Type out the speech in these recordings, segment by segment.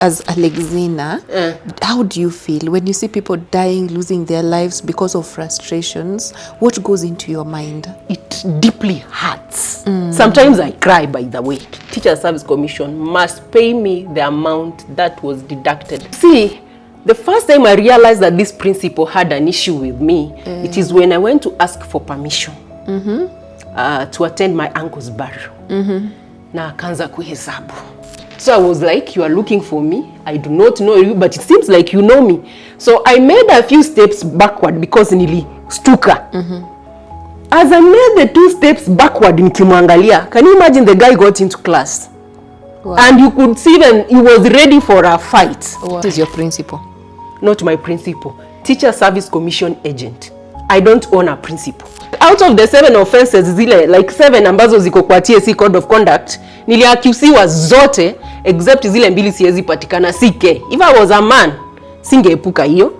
As Alexina, how do you feel when you see people dying, losing their lives because of frustrations? What goes into your mind? It deeply hurts. Sometimes I cry, by the way. Teacher Service Commission must pay me the amount that was deducted. See, the first time I realized that this principal had an issue with me, it is when I went to ask for permission to attend my uncle's burial. Na akaanza kuhesabu. So I was like, you are looking for me. I do not know you, but it seems like you know me. So I made a few steps backward because nilistuka. As I made the 2 steps backward nikimwangalia, can you imagine the guy got into class? Wow. And you could see then he was ready for a fight. What is your principal? Not my principal. Teacher Service Commission agent. I don't own a principal. Out of the 7 offenses zile, like 7 ambazo ziko kwa TSC Code of Conduct, niliaccused zote except zile 2 siwezi patikana CK. If I was a man, singeepuka hiyo.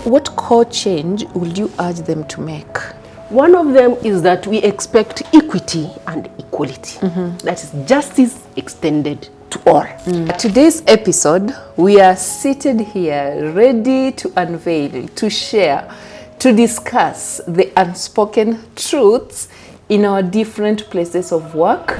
What core change would you urge them to make? One of them is that we expect equity and equality. That is justice extended to all. Today's episode, we are seated here ready to unveil, to share, to discuss the unspoken truths in our different places of work.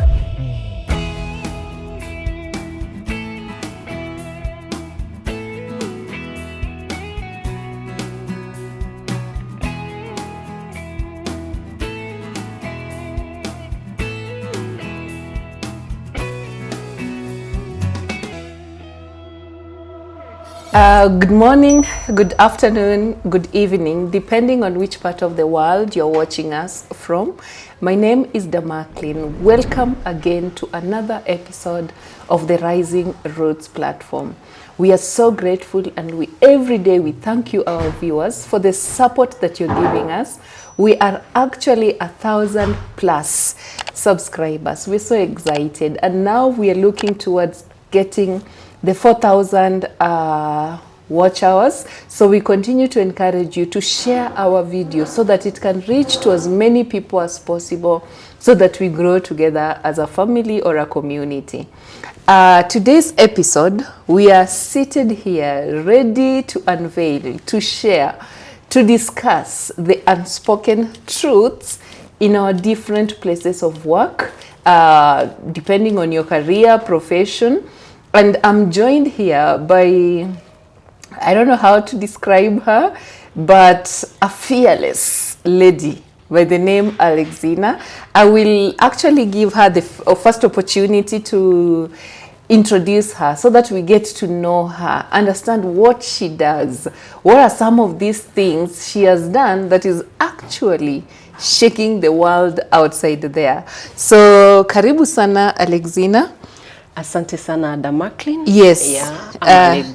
Good morning, good afternoon, good evening, depending on which part of the world you're watching us from. My name is Damaklin. Welcome again to another episode of the Rising Roots platform. We are so grateful, and every day we thank you, our viewers, for the support that you're giving us. We are actually 1,000 plus subscribers. We're so excited, and now we are looking towards getting the 4,000 watch hours. So we continue to encourage you to share our video so that it can reach to as many people as possible, so that we grow together as a family or a community. Today's episode, we are seated here ready to unveil, to share, to discuss the unspoken truths in our different places of work, depending on your career, profession. And I'm joined here by, I don't know how to describe her, but a fearless lady by the name Alexina. I will actually give her the first opportunity to introduce her so that we get to know her, understand what she does. What are some of these things she has done that is actually shaking the world outside there? So, karibu sana Alexina. Asante sana Damaklin. Yes. Yeah.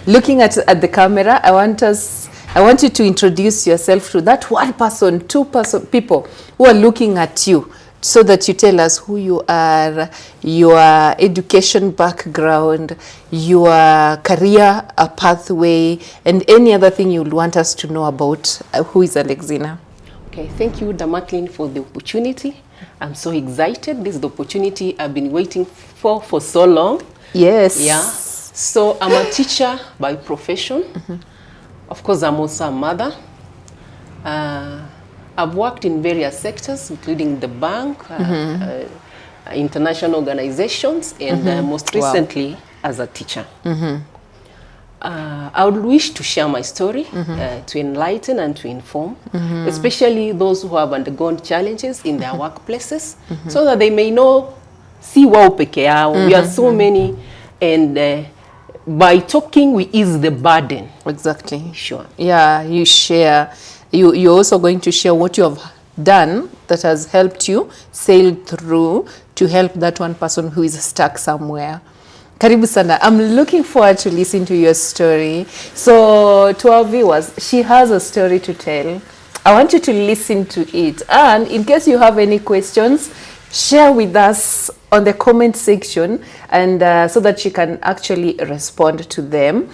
Looking at the camera, I want you to introduce yourself to that one person, people who are looking at you, so that you tell us who you are, your education background, your career pathway, and any other thing you want us to know about who is Alexina. Okay, thank you Damaklin for the opportunity. I'm so excited. This is the opportunity I've been waiting for so long. Yes. Yeah. So I'm a teacher by profession. Of course, I'm also a mother. I've worked in various sectors, including the bank, international organizations, and most recently as a teacher. I would wish to share my story to enlighten and to inform, especially those who have undergone challenges in their workplaces, so that they may know, see wao peke yao. We are so many, and by talking we ease the burden. Exactly. Sure. Yeah, you share. You're also going to share what you have done that has helped you sail through to help that one person who is stuck somewhere. Karibu sana. I'm looking forward to listening to your story. So to our viewers, she has a story to tell. I want you to listen to it. And in case you have any questions, share with us on the comment section, and so that she can actually respond to them.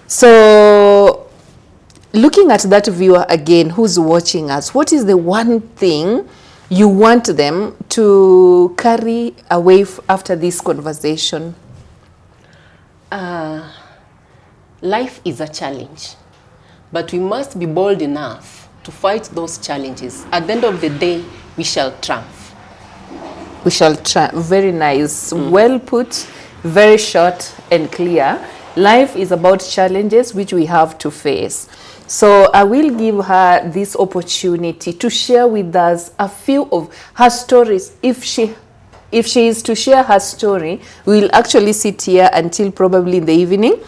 So looking at that viewer again who's watching us, what is the one thing you want them to carry away after this conversation? Life is a challenge, but we must be bold enough to fight those challenges. At the end of the day, we shall triumph. We shall try. Very nice. Well put, very short and clear. Life is about challenges which we have to face. So I will give her this opportunity to share with us a few of her stories. If she is to share her story, we'll actually sit here until probably in the evening.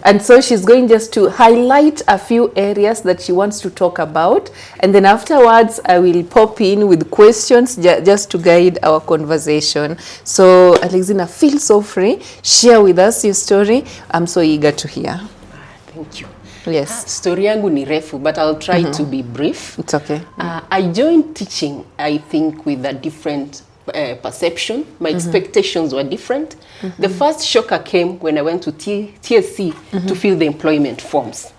And so she's going just to highlight a few areas that she wants to talk about. And then afterwards, I will pop in with questions just to guide our conversation. So Alexina, feel so free. Share with us your story. I'm so eager to hear. Thank you. Yes. Story yangu ni refu, but I'll try to be brief. It's okay. I joined teaching, I think, with a different perception. My expectations were different. The first shocker came when I went to TSC to fill the employment forms.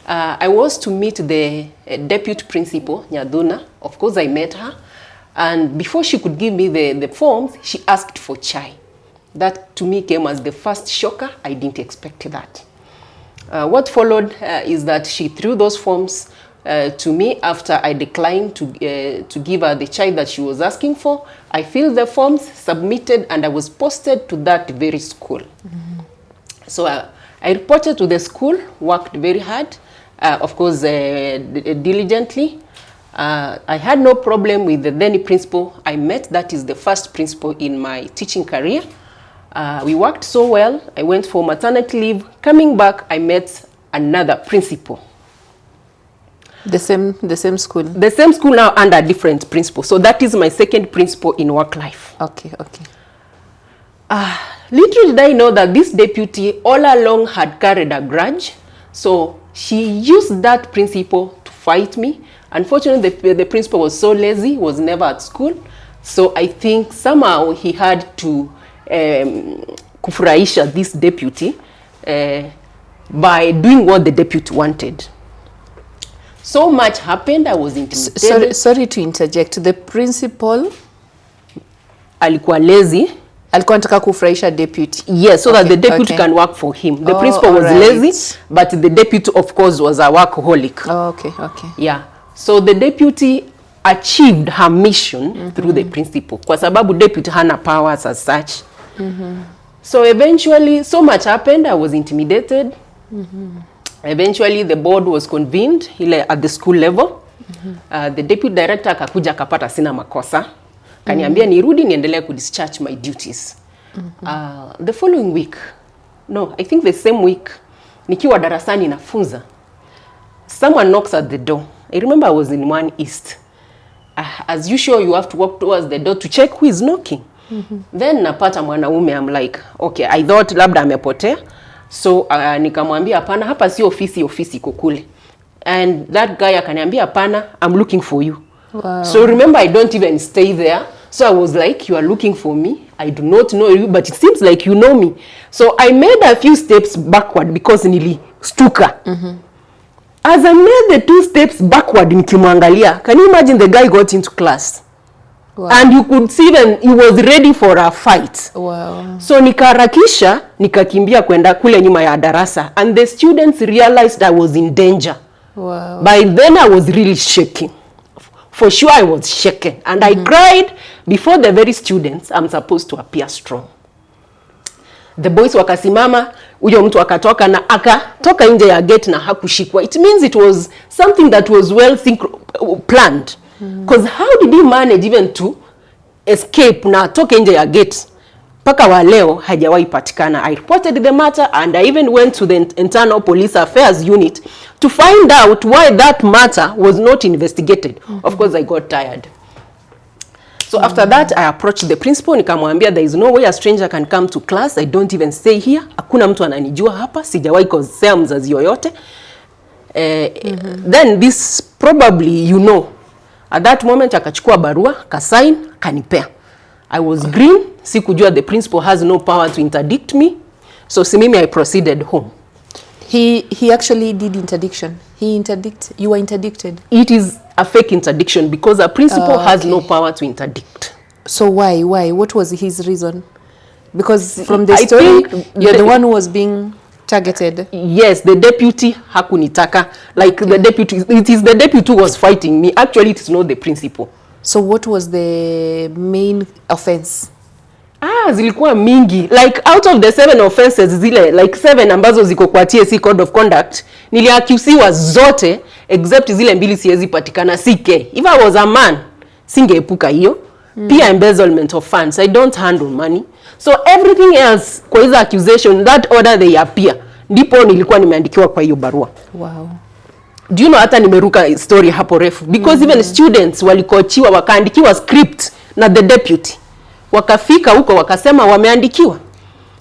I was to meet the deputy principal, Nyaduna. Of course, I met her. And before she could give me the forms, she asked for chai. That to me came as the first shocker. I didn't expect that. What followed is that she threw those forms to me after I declined to give her the chai that she was asking for. I filled the forms, submitted, and I was posted to that very school. So I reported to the school, worked very hard, of course, diligently. I had no problem with the then principal I met. That is the first principal in my teaching career. We worked so well. I went for maternity leave. Coming back, I met another principal. The same school? The same school now under a different principal. So that is my second principal in work life. Okay, okay. Little did I know that this deputy all along had carried a grudge. So she used that principal to fight me. Unfortunately, the principal was so lazy, was never at school. So I think somehow he had to kufurahisha this deputy by doing what the deputy wanted. So much happened, I was intimidated. Sorry to interject. The principal alikuwa lazy. Alikuwa anataka kufurahisha deputy. Yes, so that the deputy can work for him. The principal was lazy, but the deputy, of course, was a workaholic. Oh, okay, okay. Yeah. So the deputy achieved her mission through the principal. Kwa sababu deputy hana powers as such. So eventually, so much happened, I was intimidated. Eventually, the board was convened at the school level. The deputy director akakuja akapata sina makosa. Kaniambia nirudi niendelee kudischarge my duties. The following week, no, I think the same week, nikiwa darasani nafunza, someone knocks at the door. I remember I was in 1 East. As usual, you have to walk towards the door to check who is knocking. Then napata mwanaume, I'm like, okay, I thought labda amepotea. So nikamwambia hapana, hapa si ofisi kukule. And that guy akaniambia hapana, I'm looking for you. Wow. So remember, I don't even stay there. So I was like, you are looking for me. I do not know you, but it seems like you know me. So I made a few steps backward because nilistuka. As I made the 2 steps backward nikimwangalia, can you imagine the guy got into class? Wow. And you could see then he was ready for a fight. Wow. So nikaharakisha, nikakimbia kwenda kule nyuma ya darasa. And the students realized I was in danger. Wow. By then I was really shaking. For sure I was shaken. And I cried before the very students. I'm supposed to appear strong. The boys wakasimama, huyo mtu akatoka na akatoka nje ya gate na hakushikwa. It means it was something that was well planned. Because how did he manage even to escape na toke nje ya gate? Paka wa leo hajawahi patikana. I reported the matter and I even went to the internal police affairs unit to find out why that matter was not investigated. Of course, I got tired. So after that, I approached the principal. Nikamwambia, there is no way a stranger can come to class. I don't even stay here. Hakuna mtu ananijua hapa. Sijawahi kosea mzazi yoyote. Then this probably, you know, at that moment, akachukua barua, kasign, kanipea. I was green. Sikujua the principal has no power to interdict me. So simimi, I proceeded home. He actually did interdiction. You were interdicted. It is a fake interdiction because a principal has no power to interdict. So why? What was his reason? Because from the I story, think you're the one who was being targeted. Yes, the deputy hakunitaka. Like the deputy, it is the deputy who was fighting me. Actually, it is not the principal. So what was the main offense? Zilikuwa mingi. Like out of the 7 offenses zile, like 7 ambazo ziko kwa TSC Code of Conduct, niliaccuseiwa zote except zile 2 siwezi patikana CK. If I was a man, singeepuka hiyo. Pia embezzlement of funds. I don't handle money. So everything else kwa hizo accusation, that order they appear. Ndipo nilikuwa nimeandikiwa kwa hiyo barua. Wow. Do you know hata nimeruka story hapo refu because even students walikochiwa wakaandikiwa script na the deputy. Wakafika huko wakasema wameandikiwa.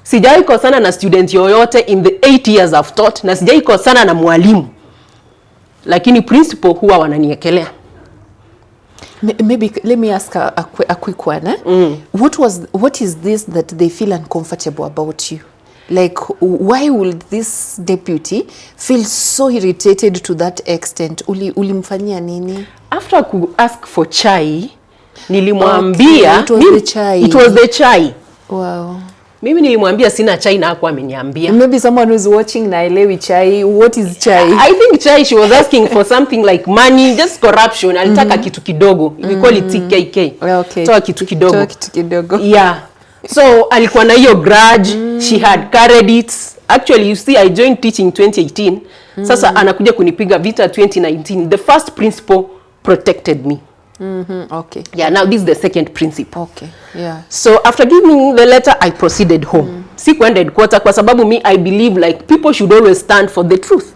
Sijai kosana na student yoyote in the 8 years I've taught na sijai kosana na mwalimu. Lakini principal huwa wananiekelea. Maybe let me ask a quick one. What is this that they feel uncomfortable about you? Like, why will this deputy feel so irritated to that extent? Ulimfanyia nini? After I ask for chai, nilimwambia it was the chai. It was the chai. Wow. Mimi nilimwambia sina chai na hakuwa ameniambia. Maybe someone who's watching na elewi chai. What is chai? I think chai, she was asking for something like money, just corruption. Alitaka kitu kidogo. We call it TKK. Okay. Toa kitu kidogo. Toa kitu kidogo. Yeah. So alikuwa na hiyo grudge. She had carried it. Actually, you see, I joined teaching 2018. Sasa anakuja kunipiga vita 2019. The first principal protected me. Okay. Yeah, now this is the second principal. Okay. Yeah. So after giving the letter, I proceeded home. Sikuenda headquarter kwa sababu me, I believe like people should always stand for the truth.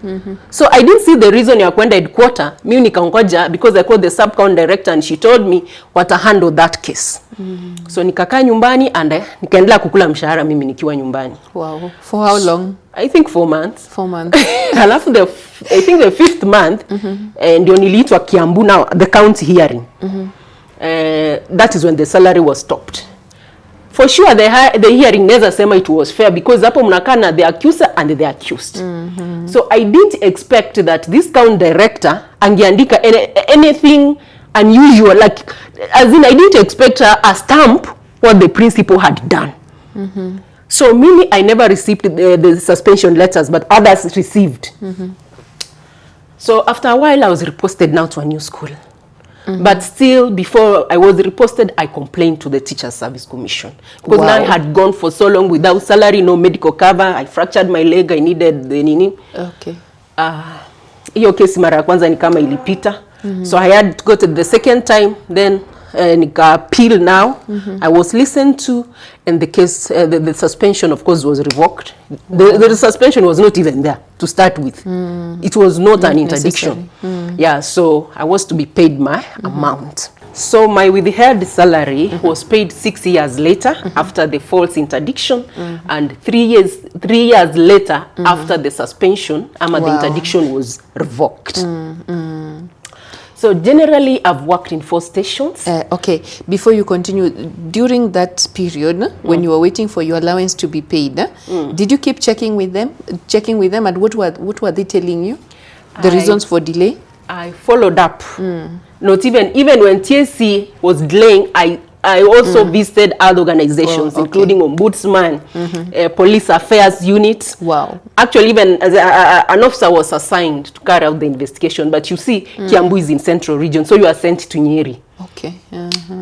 So I didn't see the reason ya kwenda headquarter. Mimi nikangoja because I called the sub-county director and she told me what to handle that case. So nikakaa nyumbani and nikaendelea kukula mshahara mimi nikiwa nyumbani. Wow. For how long? I think 4 months. 4 months. Alafu I think the 5th month ndio niliitwa Kiambu, now the county hearing. That is when the salary was stopped. For sure the hearing never sema it was fair because hapo mnakaa na the accuser and the accused. So I didn't expect that this county director angeandika anything unusual, like as in I didn't expect a stamp what the principal had done. So mimi, I never received the suspension letters, but others received. So after a while, I was reposted now to a new school. But still, before I was reposted, I complained to the Teachers Service Commission. Because now I had gone for so long without salary, no medical cover. I fractured my leg, I needed the nini. Okay. Hiyo kesi mara ya kwanza ni kama ilipita. So I had to go to the second time, then nika appeal now. I was listened to, and the case, the suspension of course was revoked. The suspension was not even there to start with. It was not an interdiction. Yeah, so I was to be paid my amount. So my withheld salary was paid 6 years later after the false interdiction, and 3 years later after the suspension, the interdiction was revoked. So generally, I've worked in 4 stations. Okay, before you continue, during that period, when you were waiting for your allowance to be paid, did you keep checking with them, and what were they telling you? The reasons for delay? I followed up. Not even when TSC was delaying, I also visited other organizations, including Ombudsman, Police Affairs Unit. Wow. Actually, even as an officer was assigned to carry out the investigation. But you see, Kiambu is in Central Region, so you are sent to Nyeri. Okay.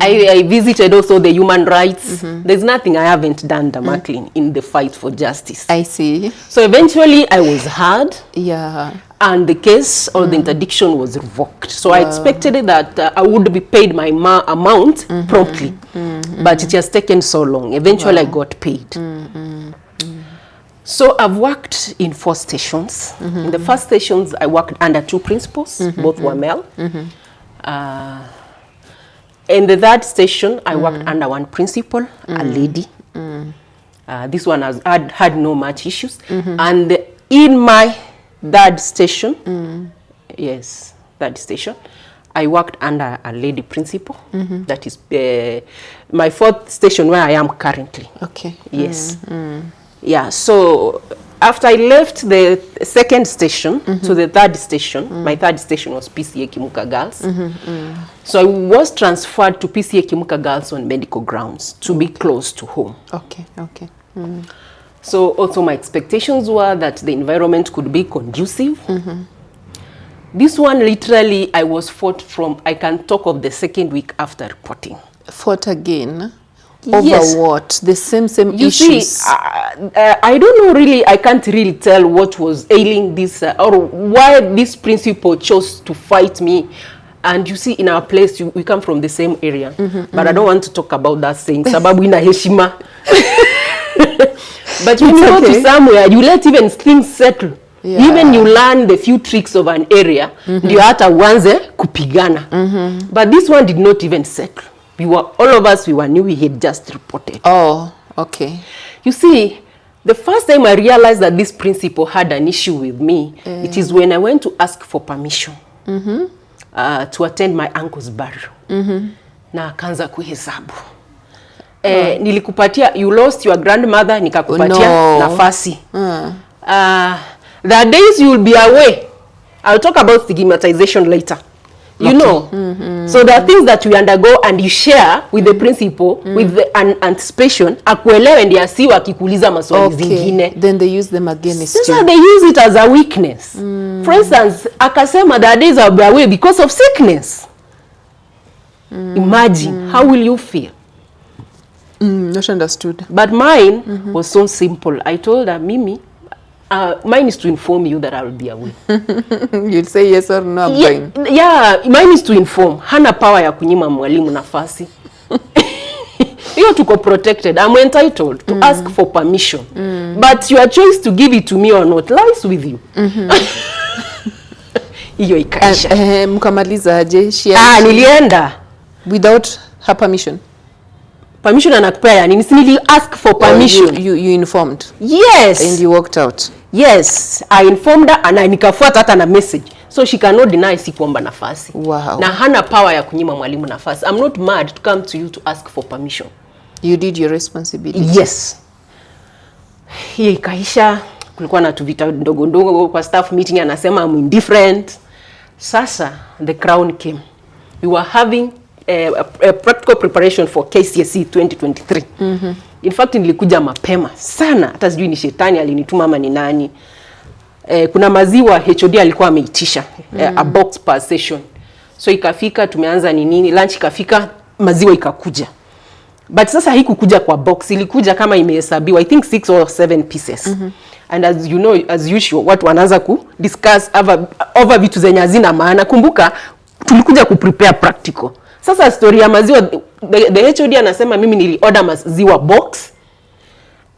I visited also the human rights. There's nothing I haven't done, Damakling, in the fight for justice. I see. So eventually, I was heard. Yeah. And the case or the interdiction was revoked. So I expected that I would be paid my amount promptly. But it has taken so long. Eventually, I got paid. So I've worked in 4 stations. In the first stations, I worked under 2 principals. Both were male. In the third station, I worked under 1 principal, a lady. This one had no much issues. And in my third station, third station, I worked under a lady principal. That is my 4th station where I am currently. Okay. Yes. Yeah, so After I left the second station to the third station, my third station was PCA Kimuka Girls. So I was transferred to PCA Kimuka Girls on medical grounds to be close to home. Okay. So also my expectations were that the environment could be conducive. This one, literally, I was fought from, I can talk of the second week after reporting. Fought again? Over Yes. what? The same You issues? see, I don't know really, I can't really tell what was ailing this, or why this principal chose to fight me. And you see, in our place, we come from the same area. But I don't want to talk about that saying, sababu ina heshima. But when you go to somewhere, you let even things settle. Yeah. Even you learn the few tricks of an area, ndio hata uanze kupigana. But this one did not even settle. All of us, we knew we had just reported. Oh, okay. You see, the first time I realized that this principal had an issue with me, it is when I went to ask for permission to attend my uncle's burial. Na akaanza kuhesabu. Nilikupatia, you lost your grandmother, nikakupatia nafasi. The days you will be away. I'll talk about stigmatization later. You know, so there are things that we undergo and you share with the principal with an anticipation. Akuelewe ndiye asiwe akikuuliza maswali zingine. Then they use them against you. So they use it as a weakness. For instance, akasema the days I'll be away because of sickness. Imagine, how will you feel? Not understood. But mine was so simple. I told her, Mimi, mine is to inform you that I will be away. You'll say yes or no, I'm going. Yeah, mine is to inform. Hana power ya kunyima mwalimu nafasi. Hiyo tuko protected. I'm entitled to ask for permission. But your choice to give it to me or not lies with you. Hiyo ikaisha. Mkamaliza aje? Nilienda. Without her permission? Permission anakupea ya nini? Nili ask for permission. You informed? Yes. And you walked out? Yes. I informed her and nikafuata hata na message. So she cannot deny si kuomba nafasi. Wow. Na hana power ya kunyima mwalimu nafasi. I'm not mad to come to you to ask for permission. You did your responsibility. Yes. Hiyo ikaisha. Kulikuwa na tuvita ndogo ndogo kwa staff meeting, anasema I'm indifferent. Sasa the crown came. We were having a practical preparation for KCSE 2023. In fact, nilikuja mapema sana. Hata sijui ni shetani alinituma ama ni nani. Kuna maziwa HOD alikuwa ameitisha a box per session. So ikafika, tumeanza nini, lunch ikafika, maziwa ikakuja. But sasa haikukuja kwa box, ilikuja kama imehesabiwa, I think 6 or 7 pieces. And as you know, as usual, watu wanaanza ku discuss over vitu zenye hazina maana. Kumbuka tulikuja ku prepare practical. Sasa story ya maziwa, the HOD anasema mimi nili order maziwa box,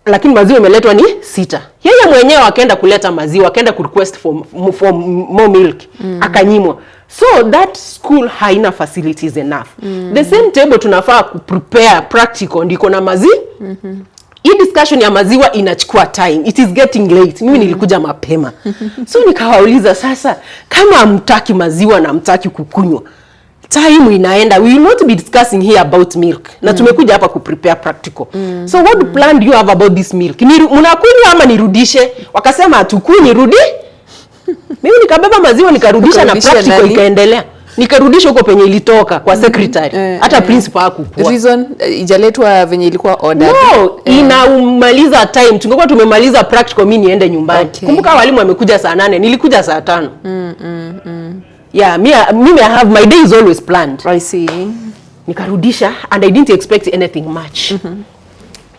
lakini maziwa imeletwa ni 6. Yeye mwenyewe akaenda kuleta maziwa, akaenda ku request for more milk, akanyimwa. So that school haina facilities enough. The same table tunafaa ku prepare practical ndiko na maziwa. Hii discussion ya maziwa inachukua time. It is getting late. Mimi nilikuja mapema. So nikawauliza sasa, kama hamtaki maziwa na hamtaki kukunywa, time inaenda. We will not be discussing here about milk. Na tumekuja hapa ku prepare practical. So what plan do you have about this milk? Mnakunywa ama nirudishe? Wakasema hatukunywi, rudi. Mimi nikabeba maziwa nikarudisha na practical ikaendelea. Nikarudisha huko penye ilitoka kwa secretary. Hata principal hakukuwa. Reason ijaletwa venye ilikuwa ordered. No, inaumaliza time. Tungekuwa tumemaliza practical, mimi niende nyumbani. Kumbuka walimu wamekuja saa 8, nilikuja saa 5. Yeah, mimi I have my day is always planned. I see. Nikarudisha and I didn't expect anything much.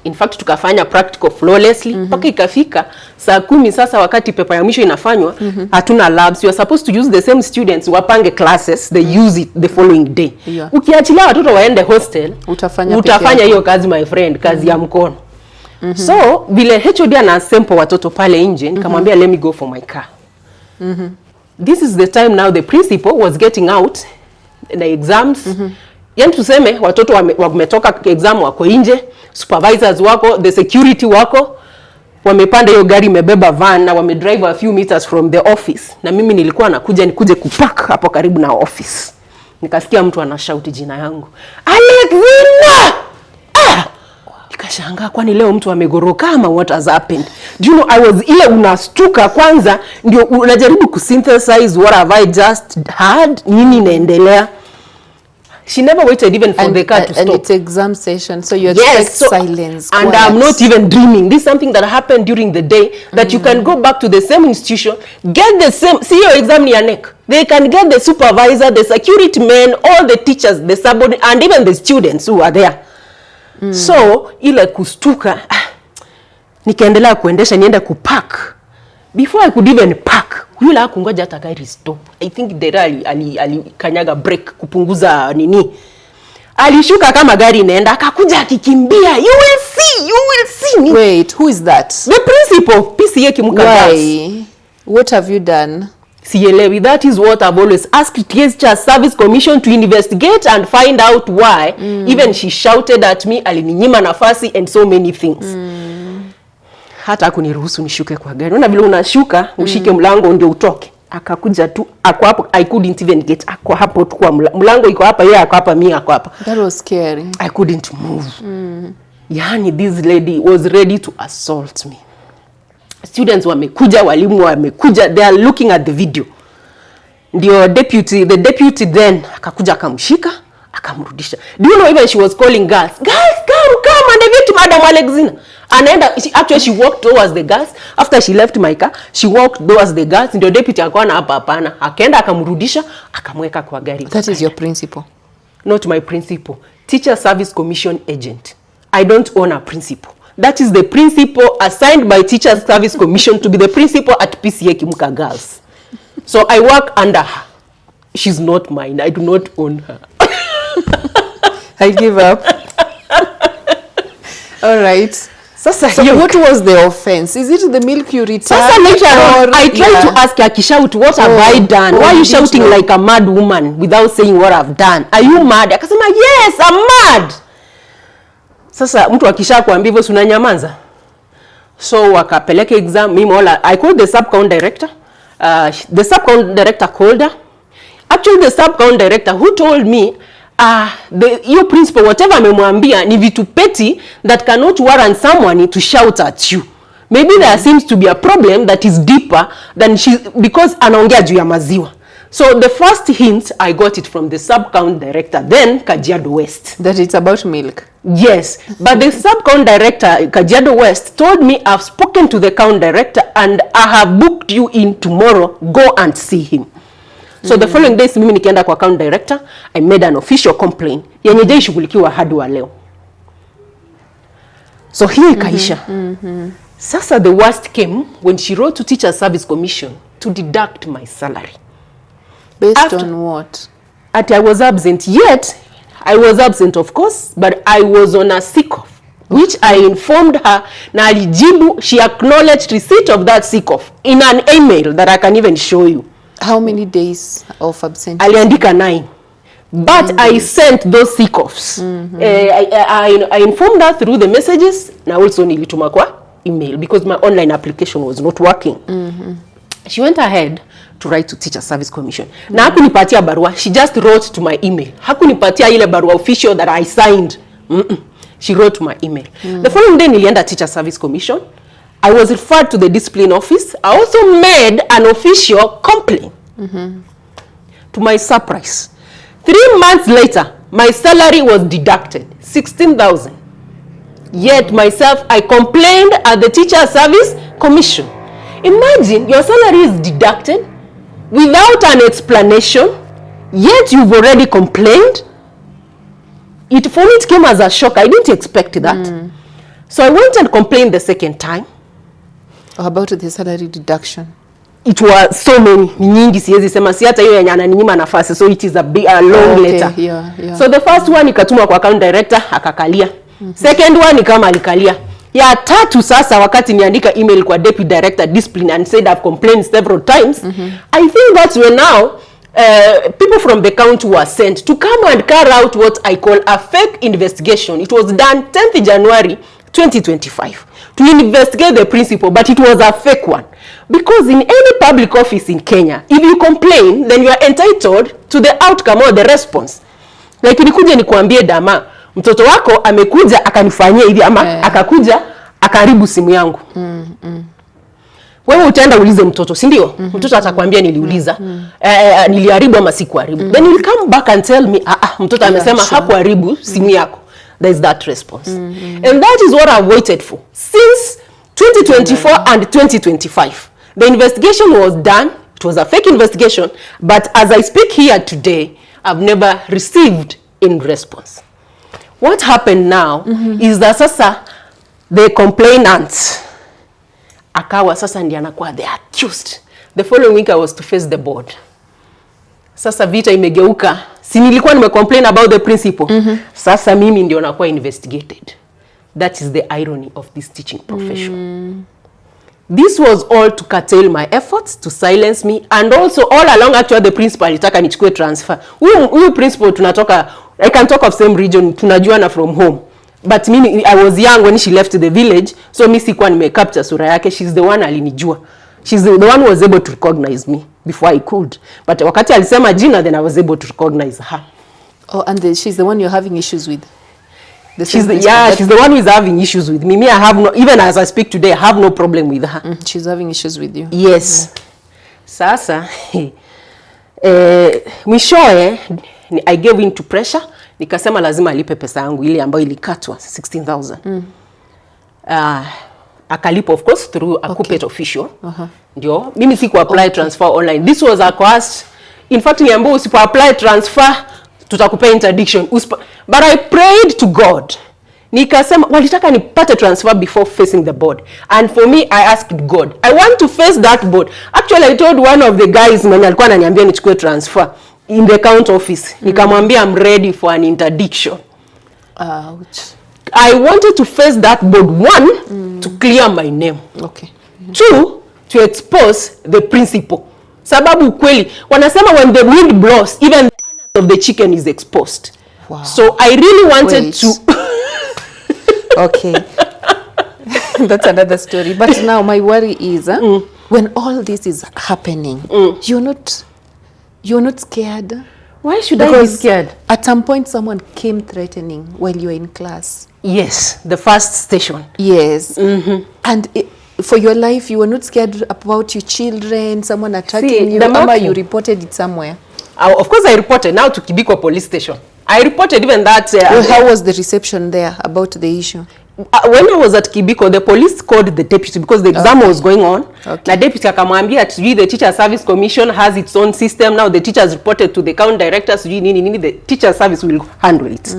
In fact, tukafanya practical flawlessly. Mpaka ikafika saa 10 sasa wakati pepa ya mwisho inafanywa, hatuna labs. You are supposed to use the same students wapange classes, they use it the following day. Yeah. Ukiachilia watoto waende hostel, utafanya hiyo kazi my friend, kazi ya mkono. So, vile HOD ana sample watoto pale nje, nikamwambia let me go for my car. This is the time now the principal was getting out the exams. Yani tuseme watoto wametoka exam wako nje, supervisors wako, the security wako, wamepanda hiyo gari imebeba van na wamedrive a few meters from the office. Na mimi nilikuwa nakuja nikuje kupark hapo karibu na office. Nikasikia mtu anashauti jina yangu. Alexina! Nikashangaa, kwani leo mtu amegoroka ama what has happened? Do you know, I was ile unastuka kwanza, ndio unajaribu kusynthesize what have I just heard, nini inaendelea. She never waited even for the car to stop. And it's exam session, so you expect silence. And quiet. I'm not even dreaming. This is something that happened during the day, that you can go back to the same institution, get the same, see your exam near neck. They can get the supervisor, the security men, all the teachers, the subordinates, and even the students who are there. So, ile kustuka, nikaendelea kuendesha, nienda kupark. Before I could even park, yule hakungoja hata gari stop. I think the alikanyaga break kupunguza nini. Alishuka kama gari inaenda, akakuja akikimbia. You will see. Wait, who is that? The principal, PCA Kimuka. Why? What have you done? Sielewi. That is what I've always asked Teacher Service Commission to investigate and find out why. Even she shouted at me, alininyima nafasi and so many things. Hata kuniruhusu nishuke kwa gari. Unaona vile unashuka, ushike mlango ndio utoke. Akakuja tu, ako hapo, I couldn't even get. Ako hapo tu kwa mlango iko hapa, yeye ako hapa, mimi ako hapa. That was scary. I couldn't move. Yani this lady was ready to assault me. Students wamekuja, walimu wamekuja, they are looking at the video. Ndio the deputy then akakuja akamshika, akamrudisha. Do you know, even she was calling girls, come and evite Madam Alexina. Actually she walked towards the girls. After she left my car, she walked towards the girls. Ndio deputy akaona hapana, akaenda akamrudisha, akamweka kwa gari. That is your principal? Not my principal. Teacher Service Commission agent. I don't own a principal. That is the principal assigned by Teacher Service Commission to be the principal at PCA Kimuka Girls. So I work under her. She's not mine. I do not own her. I give up. All right. So what was the offense? Is it the milk you returned? Later on, I tried to ask her, Kishout, what have I done? Why are you shouting like a mad woman without saying what I've done? Are you mad? Akasema, yes, I'm mad. Sasa mtu akisha kuambia hivyo unanyamaza. So wakapeleka exam, I called the sub-count director. The sub-count director called her. Actually, the sub-count director who told me, your principal, whatever amemwambia, ni vitu petty that cannot warrant someone to shout at you. Maybe there seems to be a problem that is deeper than because anaongea juu ya maziwa. So the first hint, I got it from the sub-count director, then Kajiado West. That it's about milk? Yes. But the sub-count director, Kajiado West, told me I've spoken to the count director and I have booked you in tomorrow. Go and see him. So the following days, mimi nikienda kwa account director, I made an official complaint. Yenye je ishughulikiwa hadi wa leo. So hii ikaisha. Sasa the worst came when she wrote to Teacher Service Commission to deduct my salary. Based on what? I was absent. Yet, I was absent of course, but I was on a sick off, which I informed her. Na alijibu, she acknowledged receipt of that sick off in an email that I can even show you. How many days of absence? Aliandika 9. But I sent those sick offs. I informed her through the messages. Na also nilituma kwa email because my online application was not working. She went ahead to write to Teacher Service Commission. Na hakunipatia barua. She just wrote to my email. Hakunipatia ile barua official that I signed. She wrote to my email. The following day nilienda Teacher Service Commission. I was referred to the discipline office. I also made an official complaint. To my surprise, 3 months later, my salary was deducted, 16,000. Yet myself, I complained at the Teacher Service Commission. Imagine your salary is deducted without an explanation, yet you've already complained. For me, it came as a shock. I didn't expect that. So I went and complained the second time. About the salary deduction? It was so many. Nyingi siwezi sema, si hata hiyo yenye ananinyima nafasi. So it is a long letter. Yeah. So the first one ikatumwa kwa account director, akakalia. Second one kama alikalia. Ya tatu sasa wakati niandika email kwa deputy director discipline and said I've complained several times. I think that's when now people from the county were sent to come and carry out what I call a fake investigation. It was done 10th January 2025 to investigate the principal, but it was a fake one. Because in any public office in Kenya, if you complain, then you are entitled to the outcome or the response. Like nikuje nikuambie Dama, mtoto wako amekuja akanifanyia hivi ama akakuja akaharibu simu yangu. Wewe utaenda ulize mtoto, si ndio? Mtoto atakwambia niliuliza, niliharibu ama sikuharibu. Then you'll come back and tell me, mtoto amesema hakuharibu simu yako. There is that response. And that is what I've waited for since 2024 and 2025. The investigation was done. It was a fake investigation, but as I speak here today, I've never received in response. What happened now is that sasa the complainant akawa sasa ndiye anakuwa the accused. The following week I was to face the board. Sasa vita imegeuka. Si nilikuwa nimecomplain about the principal. Sasa mimi ndio nakuwa investigated. That is the irony of this teaching profession. This was all to curtail my efforts, to silence me, and also all along actually the principal alitaka nichukue transfer. Huyu principal tunatoka, I can talk of same region, tunajuana from home. But mimi, I was young when she left the village, so mi sikuwa nimecapture sura yake. She's the one alinijua. She's the one who was able to recognize me before I could. But wakati alisema jina, then I was able to recognize her. Oh, and she's the one you're having issues with? She's the one who is having issues with me. Me, I have no, even as I speak today, I have no problem with her. She's having issues with you? Yes. Sasa, mwishoe, I gave in to pressure. Nikasema lazima alipe pesa yangu ile ambayo ilikatwa 16,000. Akalipa of course through a corporate official. Ndio, mimi siku apply transfer online. This was a cost. In fact, niambiwa usipo apply transfer tutakupea interdiction. But I prayed to God. Nikasema walitaka nipate transfer before facing the board. And for me, I asked God, I want to face that board. Actually, I told one of the guys mwenye alikuwa ananiambia nichukue transfer in the county office. Nikamwambia I'm ready for an interdiction. Ouch. I wanted to face that board. One, to clear my name. Okay. Two, to expose the principal. Sababu kweli, wanasema when the wind blows, even the of the chicken is exposed. Wow. So I really wanted to... Okay. That's another story. But now my worry is, when all this is happening, you're not scared? Why should I be scared? At some point someone came threatening while you were in class. Yes, the first station. Yes. And for your life, you were not scared about your children, someone attacking you, or you reported it somewhere? Of course I reported, now to Kibiko police station. I reported even that... how was the reception there about the issue? When I was at Kibiko, the police called the deputy because the exam was going on. The deputy akamwambia the Teacher Service Commission has its own system. Now the teachers reported to the county directors. The teacher service will handle it.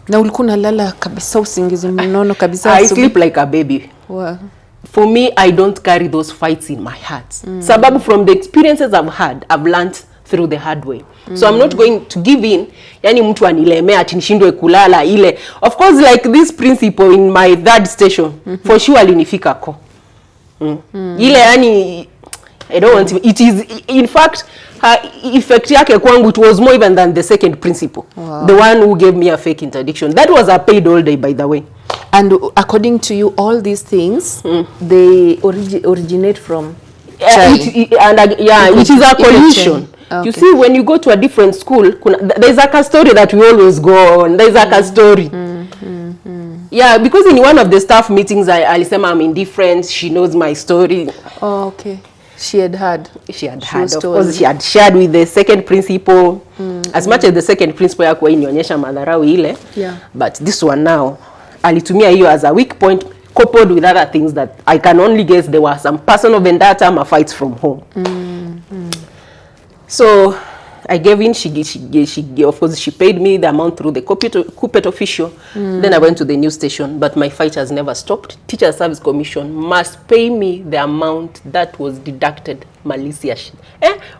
Na ulikuwa unalala kabisa usingizi mnono kabisa? I sleep like a baby. Wow. For me, I don't carry those fights in my heart. Sababu from the experiences I've had, I've learned through the hard way. So I'm not going to give in. Yani mtu anilemea ati nishindwe kulala ile. Of course, like this principal in my third station, for sure alinifika ko. Ile yani, I don't want to, it is, in fact, her effect yake kwangu, it was more even than the second principal. Wow. The one who gave me a fake interdiction. That was a paid all day, by the way. And according to you, all these things, they originate from it is a collision. Okay. You see, when you go to a different school, there's like a story that we always go on. There's like a story. Yeah, because in one of the staff meetings, Alisema I'm indifferent. She knows my story. Oh, okay. She had heard. Of course, she had shared with the second principal. As much as the second principal yakuwa inionyesha madharau ile. Yeah. But this one now, alitumia hiyo as a weak point, coupled with other things that I can only guess there were some personal vendetta, fights from home. So I gave in. She of course she paid me the amount through the corporate official. Then I went to the news station, but my fight has never stopped. Teacher Service Commission must pay me the amount that was deducted maliciously.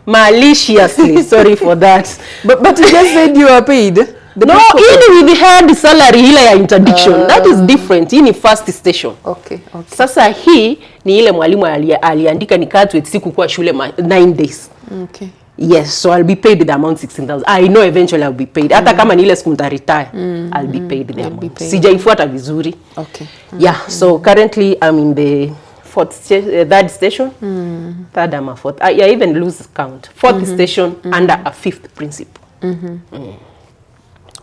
Maliciously. Sorry for that. But you just said you were paid. No, even with the salary ile ya interdiction, that is different. Hii ni first station. Okay. Sasa hii ni ile mwalimu aliandika nikatwe siku kwa shule 9 days. Okay. Yes, so I'll be paid the amount 16,000. I know eventually I'll be paid. Hata kama ni ile siku nitaretire, I'll be paid the amount. Sijaifuata vizuri. Okay. Yeah, so currently I'm in the third station. Third or fourth. I even lose count. Fourth station under a fifth principal.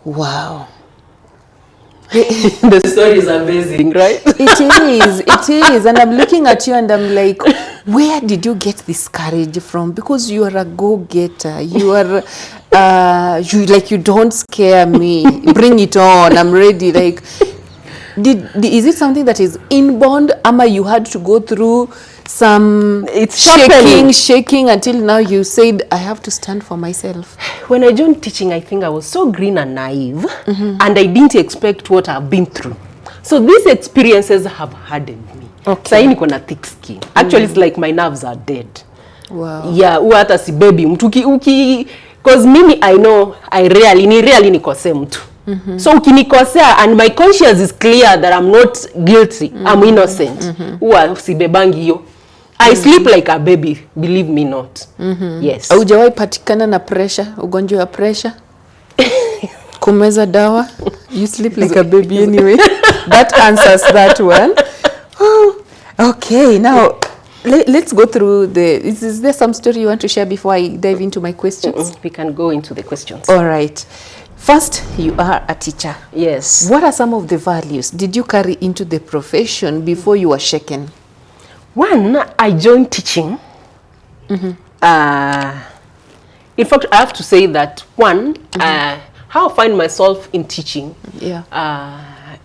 Wow. The story is amazing, right? It is. And I'm looking at you and I'm like, where did you get this courage from? Because you are a go-getter. You are, you don't scare me. Bring it on. I'm ready. Like, is it something that is inborn? Ama, you had to go through some shaking until now you said, I have to stand for myself? When I joined teaching, I think I was so green and naive, and I didn't expect what I've been through. So these experiences have hardened me. Okay. Sasa niko na thick skin. Actually, it's like my nerves are dead. Wow. Yeah, hata si baby mtu because mimi I know I really nikosea mtu. So ukinikosea and my conscience is clear that I'm not guilty, I'm innocent. Sibebangi hiyo. I sleep like a baby, believe me not. Yes. Haujawahi patikana na pressure, ugonjwa wa pressure? Kumeza dawa? You sleep like a baby anyway. That answers that one. Oh, okay, now let's go through is there some story you want to share before I dive into my questions? We can go into the questions. All right. First, you are a teacher. Yes. What are some of the values did you carry into the profession before you were shaken? One, I joined teaching. In fact, I have to say that one, how I find myself in teaching,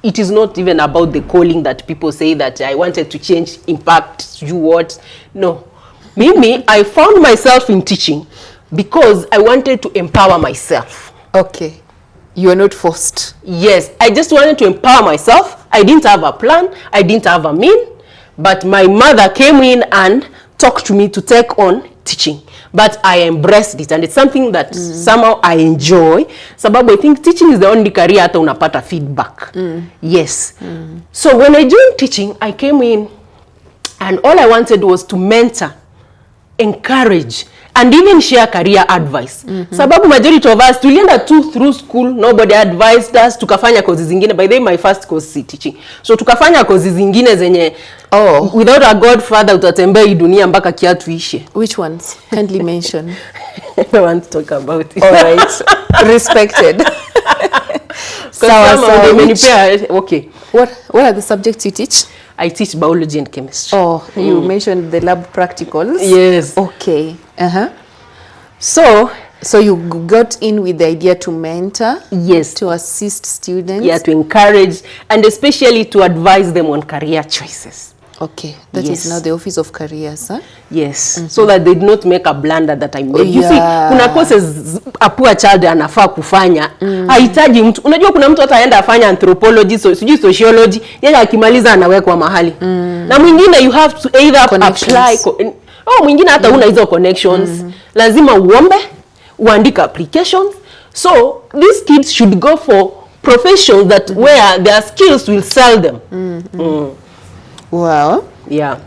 it is not even about the calling that people say that I wanted to change, impact, do what. No. Mimi, I found myself in teaching because I wanted to empower myself. Okay. You are not forced. Yes. I just wanted to empower myself. I didn't have a plan. I didn't have a mean. But my mother came in and talked to me to take on teaching. But I embraced it, and it's something that somehow I enjoy. Sababu, I think teaching is the only career hata unapata feedback. Yes. So when I joined teaching, I came in and all I wanted was to mentor, encourage, and even share career advice. Sababu majority of us tulienda through school, nobody advised us, tukafanya kozi zingine. By the way, my first course is teaching. So tukafanya kozi zingine zenye without a godfather utatembea hii dunia mpaka kiatu ishe. Which ones? Kindly mention. I don't want to talk about it. All right. Respected. Okay. What are the subjects you teach? I teach biology and chemistry. Oh, you mentioned the lab practicals. Yes. Okay. So you got in with the idea to mentor, yes, to assist students, to encourage, and especially to advise them on career choices. Okay, that is now the Office of Careers, huh? Yes, so that they do not make a blunder that I made. You see, kuna courses a poor child anafaa kufanya, haitaji mtu. Unajua kuna mtu ataenda afanya anthropology, sociology, yeye akimaliza anawekwa mahali. Na mwingine you have to either apply, mwingine hata una hizo connections. Lazima uombe, uandike applications. So these kids should go for professions that where their skills will sell them. Wow. Yeah.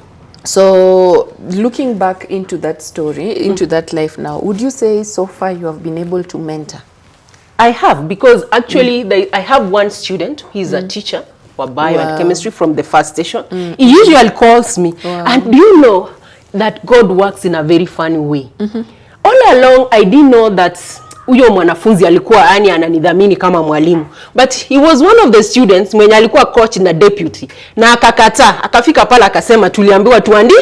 So looking back into that story, into that life now, would you say so far you have been able to mentor? I have, because actually I have one student. He's a teacher for bio and chemistry from the first station. He usually calls me. And do you know that God works in a very funny way? All along, I didn't know that huyo mwanafunzi alikuwa yani ananidhamini kama mwalimu. But he was one of the students mwenye alikuwa coach na deputy. Na akakataa, akafika pala akasema tuliambiwa tuandi.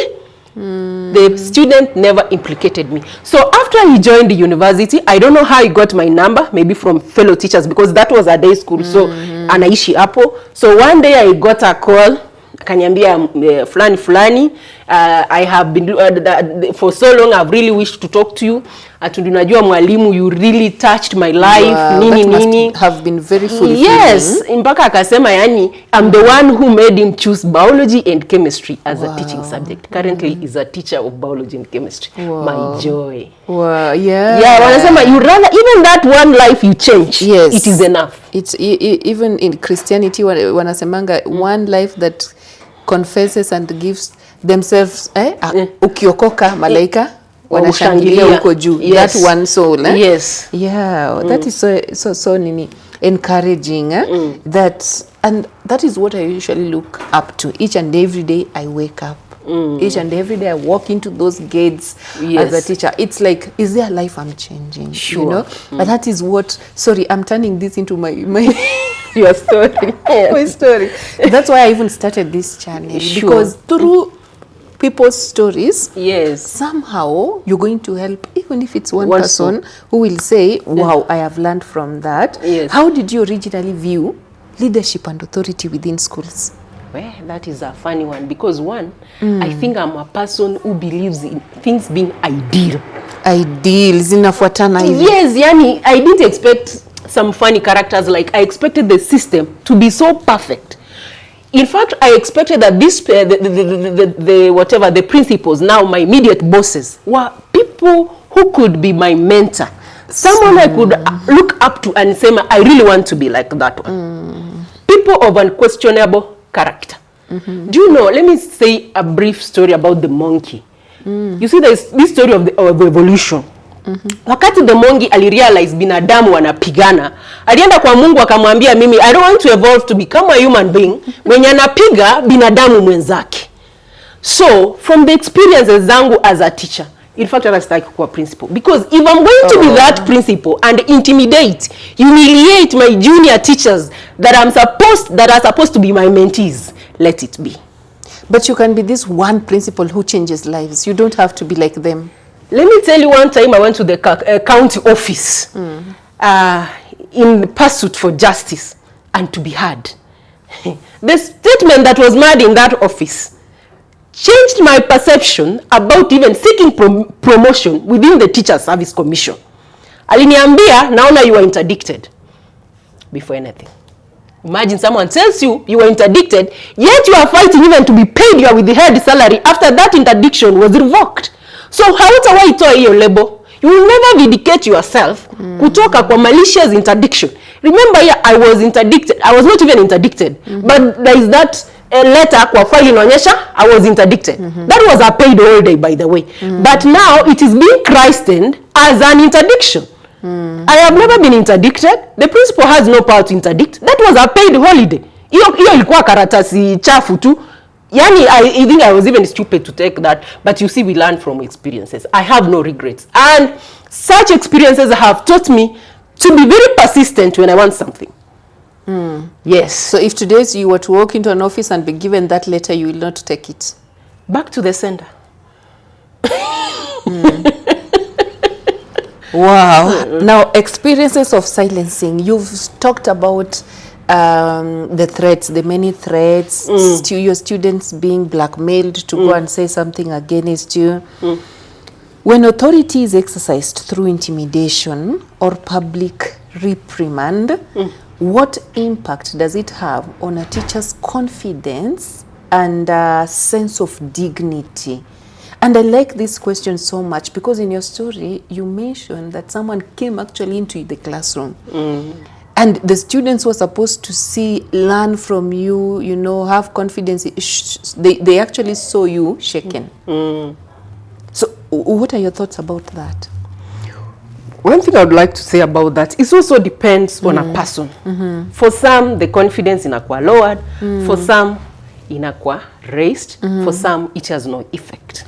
The student never implicated me. So after he joined the university, I don't know how he got my number, maybe from fellow teachers, because that was a day school. So anaishi hapo. So one day I got a call. Akaniambia fulani I have been for so long, I've really wished to talk to you. Tunajua mwalimu, you really touched my life. Nini have been very fulfilling. Yes, mpaka akasema yani I'm the one who made him choose biology and chemistry as a teaching subject. Currently is a teacher of biology and chemistry. My joy. Wow, yeah. Yeah, wanasema you rather even that one life you change. Yes. It is enough. It's even in Christianity wanasemanga one life that confesses and gives themselves ukiokoka malaika wanashangilia huko juu. That one soul. Yes. Yeah, that is so nini encouraging. That is what I usually look up to. Each and every day I wake up Each and every day I walk into those gates as a teacher. It's like, is there a life I'm changing? Sure. You know? But that is what, sorry, I'm turning this into my your story. my story. That's why I even started this channel. Sure. Because through people's stories, Yes. somehow you're going to help, even if it's one person who will say, wow, I have learned from that. Yes. How did you originally view leadership and authority within schools? Well, that is a funny one because one, I think I'm a person who believes in things being ideal. Ideal, zinafuatana hivi. Yes, yani, I didn't expect some funny characters. Like, I expected the system to be so perfect. In fact, I expected that this, the principals, now my immediate bosses, were people who could be my mentor. Someone I could look up to and say, I really want to be like that one. People of unquestionable character. Do you know, let me say a brief story about the monkey. You see, there's this story of evolution. Wakati the monkey alirealize binadamu wanapigana, alienda kwa Mungu akamwambia, mimi I don't want to evolve to become a human being mwenye anapiga binadamu mwenzake. So from the experiences zangu as a teacher, in fact I was like a principal, because if I'm going to be that principal and intimidate, humiliate my junior teachers that are supposed to be my mentees, let it be. But you can be this one principal who changes lives. You don't have to be like them. Let me tell you, one time I went to the county office in pursuit for justice and to be heard. The statement that was made in that office changed my perception about even seeking promotion within the Teacher Service Commission. Aliniambia, naona you are interdicted. Before anything. Imagine someone tells you you were interdicted, yet you are fighting even to be paid your with the head salary after that interdiction was revoked. So hautawahi toa hiyo label. You will never vindicate yourself kutoka kwa malicious interdiction. Remember here, I was interdicted. I was not even interdicted. But there is that letter kwa file inaonyesha I was interdicted. That was a paid holiday, by the way. But now it is being christened as an interdiction. I have never been interdicted. The principal has no power to interdict. That was a paid holiday. Hiyo ilikuwa karatasi chafu tu. Yani, I think I was even stupid to take that. But you see, we learn from experiences. I have no regrets. And such experiences have taught me to be very persistent when I want something. Yes. So if today you were to walk into an office and be given that letter, you will not take it? Back to the sender. Wow. Now, experiences of silencing. You've talked about the threats, the many threats, your students being blackmailed to go and say something against you. When authority is exercised through intimidation or public reprimand, what impact does it have on a teacher's confidence and sense of dignity? And I like this question so much because in your story, you mentioned that someone came actually into the classroom. And the students were supposed to learn from you, you know, have confidence. They actually saw you shaken. So what are your thoughts about that? One thing I would like to say about that, it also depends on a person. For some, the confidence inakuwa lowered. For some, inakuwa raised. For some, it has no effect.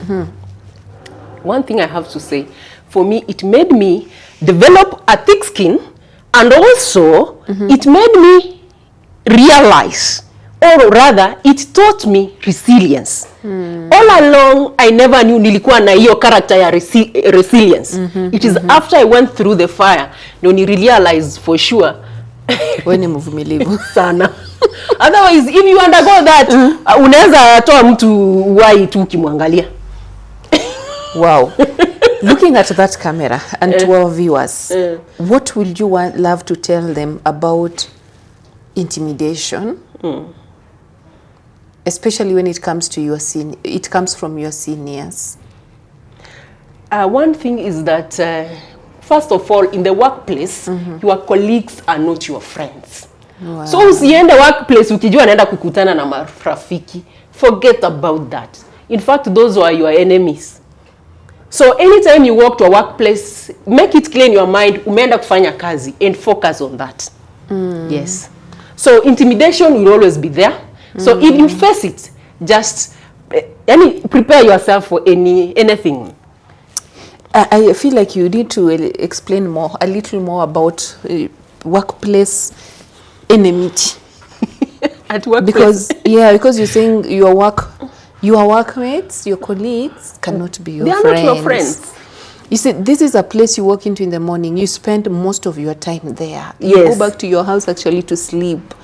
One thing I have to say, for me, it made me develop a thick skin. And also, it made me realize, or rather, it taught me resilience. All along, I never knew nilikuwa na hiyo character ya resilience. It is after I went through the fire, no ni realize for sure. When mvumilivu sana. Otherwise, if you undergo that, unaweza toa mtu wai tu ukimwangalia. Wow. Looking at that camera and to our viewers, what will you love to tell them about intimidation, especially when it comes to it comes from your seniors? One thing is that, first of all, in the workplace, your colleagues are not your friends. Wow. So usiende workplace ukijua naenda kukutana na marafiki. Forget about that. In fact, those are your enemies. So anytime you walk to a workplace, make it clear in your mind, umeenda kufanya kazi, and focus on that. Yes. So intimidation will always be there. So if you face it, just prepare yourself for anything. I feel like you need to explain a little more about workplace enmity. At workplace. Because you're saying your workmates, your colleagues cannot be your friends. They are not your friends. You see, this is a place you walk into in the morning. You spend most of your time there. You Yes. go back to your house actually to sleep.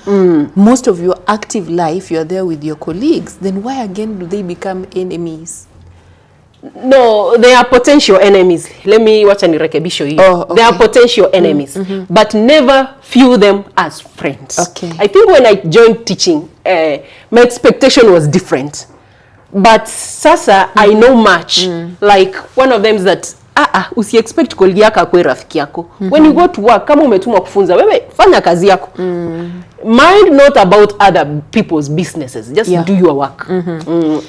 Most of your active life, you're there with your colleagues. Then why again do they become enemies? No, they are potential enemies. Let me watch and rekebisho you. Oh, okay. They are potential enemies, but never view them as friends. Okay. I think when I joined teaching, my expectation was different. But sasa, I know much. Like, one of them is that, usi expect colleague yako akwe rafiki yako. When you go to work, kama umetumwa kufunza, wewe fanya kazi yako. Mind not about other people's businesses. Just do your work.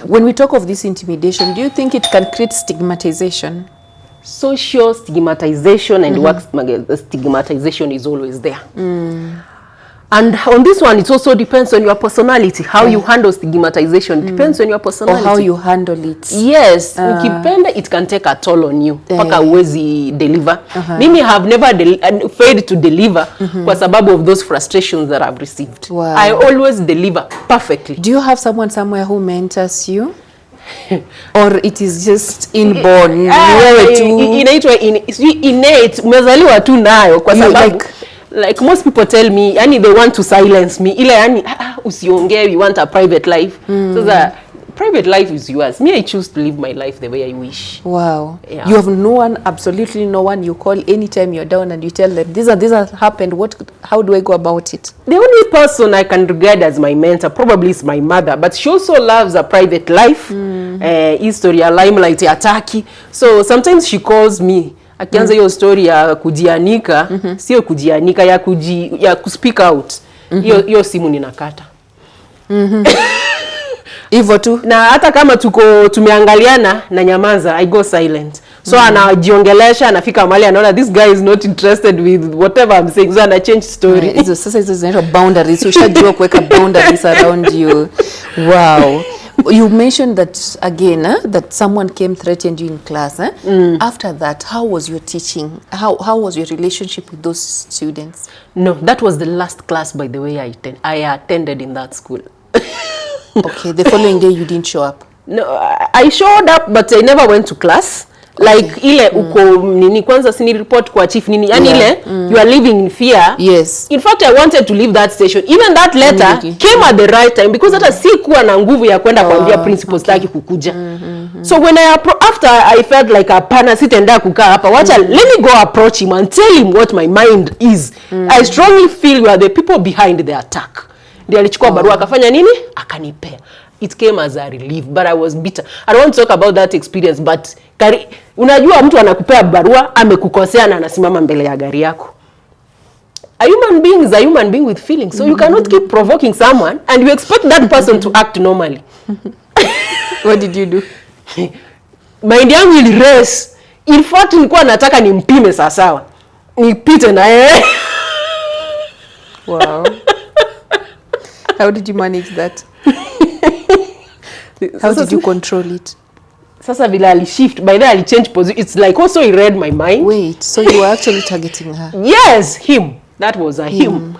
When we talk of this intimidation, do you think it can create stigmatization? Social stigmatization and work stigmatization is always there. And on this one, it also depends on your personality. How you handle stigmatization depends on your personality. Or how you handle it. Yes, ukipenda, it can take a toll on you. Paka uwezi deliver. Mimi have never failed to deliver kwa sababu of those frustrations that I've received. Wow. I always deliver perfectly. Do you have someone somewhere who mentors you? Or it is just inborn? Inaitwa innate, umezaliwa tu nayo kwa sababu like most people tell me, yani they want to silence me. Ile yani usiongee, we want a private life. So the private life is yours. Me, I choose to live my life the way I wish. Wow. Yeah. You have no one, absolutely no one you call anytime you're down and you tell them, this has happened. How do I go about it? The only person I can regard as my mentor probably is my mother, but she also loves a private life. History, a limelight, ataki. So sometimes she calls me. Akianza hiyo story ya kujianika, sio kujianika, ya kuspeak out. Hiyo simu ninakata. Hivyo tu. Na hata kama tumeangaliana na nyamaza, I go silent. So anajiongelesha, anafika mahali anaona this guy is not interested with whatever I'm saying. So ana change story. Sasa hizo zinaitwa boundaries. Ushajua kuweka boundaries around you. Wow. You mentioned that again, that someone came threatened you in class. After that, how was your teaching? How was your relationship with those students? No, that was the last class, by the way, I attended in that school. Okay, the following day you didn't show up? No, I showed up, but I never went to class. Like ile uko nini kwanza sini report kwa chief nini yani ile you are living in fear. Yes. In fact, I wanted to leave that station. Even that letter came at the right time because hata sikuwa na nguvu ya kwenda kuambia principal staki kukuja. So when after I felt like hapana sitaenda kukaa hapa, wacha let me go approach him and tell him what my mind is. I strongly feel we are the people behind the attack. Ndiye alichukua barua akafanya nini? Akanipea. It came as a relief, but I was bitter. I don't want to talk about that experience, but unajua mtu anakupea barua, amekukosea na anasimama mbele ya gari yako. A human being is a human being with feelings, so you cannot keep provoking someone and you expect that person to act normally. What did you do? Mind yangu ili race. In fact, nilikuwa nataka nimpime sawa. Nipite na yeye. Wow. How did you manage that? How did you control it? Sasa vile ali shift, by then ali change position. It's like also he read my mind. Wait, so you were actually targeting her? Yes, him. That was him.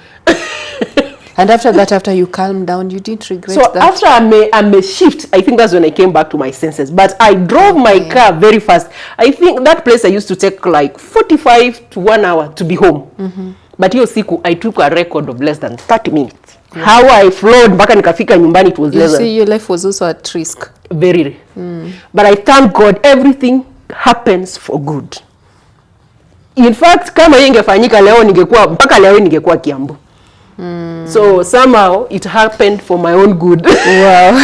And after that, after you calmed down, you didn't regret so that? So after I may shift, I think that's when I came back to my senses. But I drove my car very fast. I think that place I used to take like 45 to 1 hour to be home. But hiyo siku, I took a record of less than 30 minutes. How I flowed mpaka nikafika nyumbani, it was less than. You see, your life was also at risk. Very. But I thank God everything happens for good. In fact, kama ingefanyika leo ningekuwa mpaka leo ningekuwa Kiambu. So somehow it happened for my own good. Wow.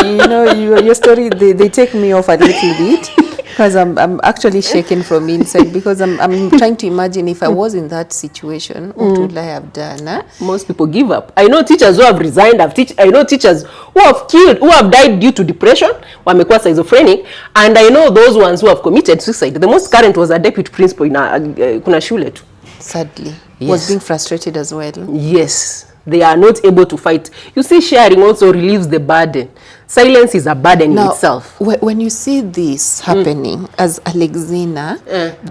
You know, your story, they take me off a little bit. Because I'm actually shaken from inside, because I'm trying to imagine if I was in that situation, what would I have done? Most people give up. I know teachers who have resigned. I know teachers who have killed, who have died due to depression, wamekuwa schizophrenic, and I know those ones who have committed suicide. The most current was a deputy principal in kuna shule tu. Sadly, was being frustrated as well. Yes. They are not able to fight. You see, sharing also relieves the burden. silence is a burden in itself. When you see this happening as Alexina,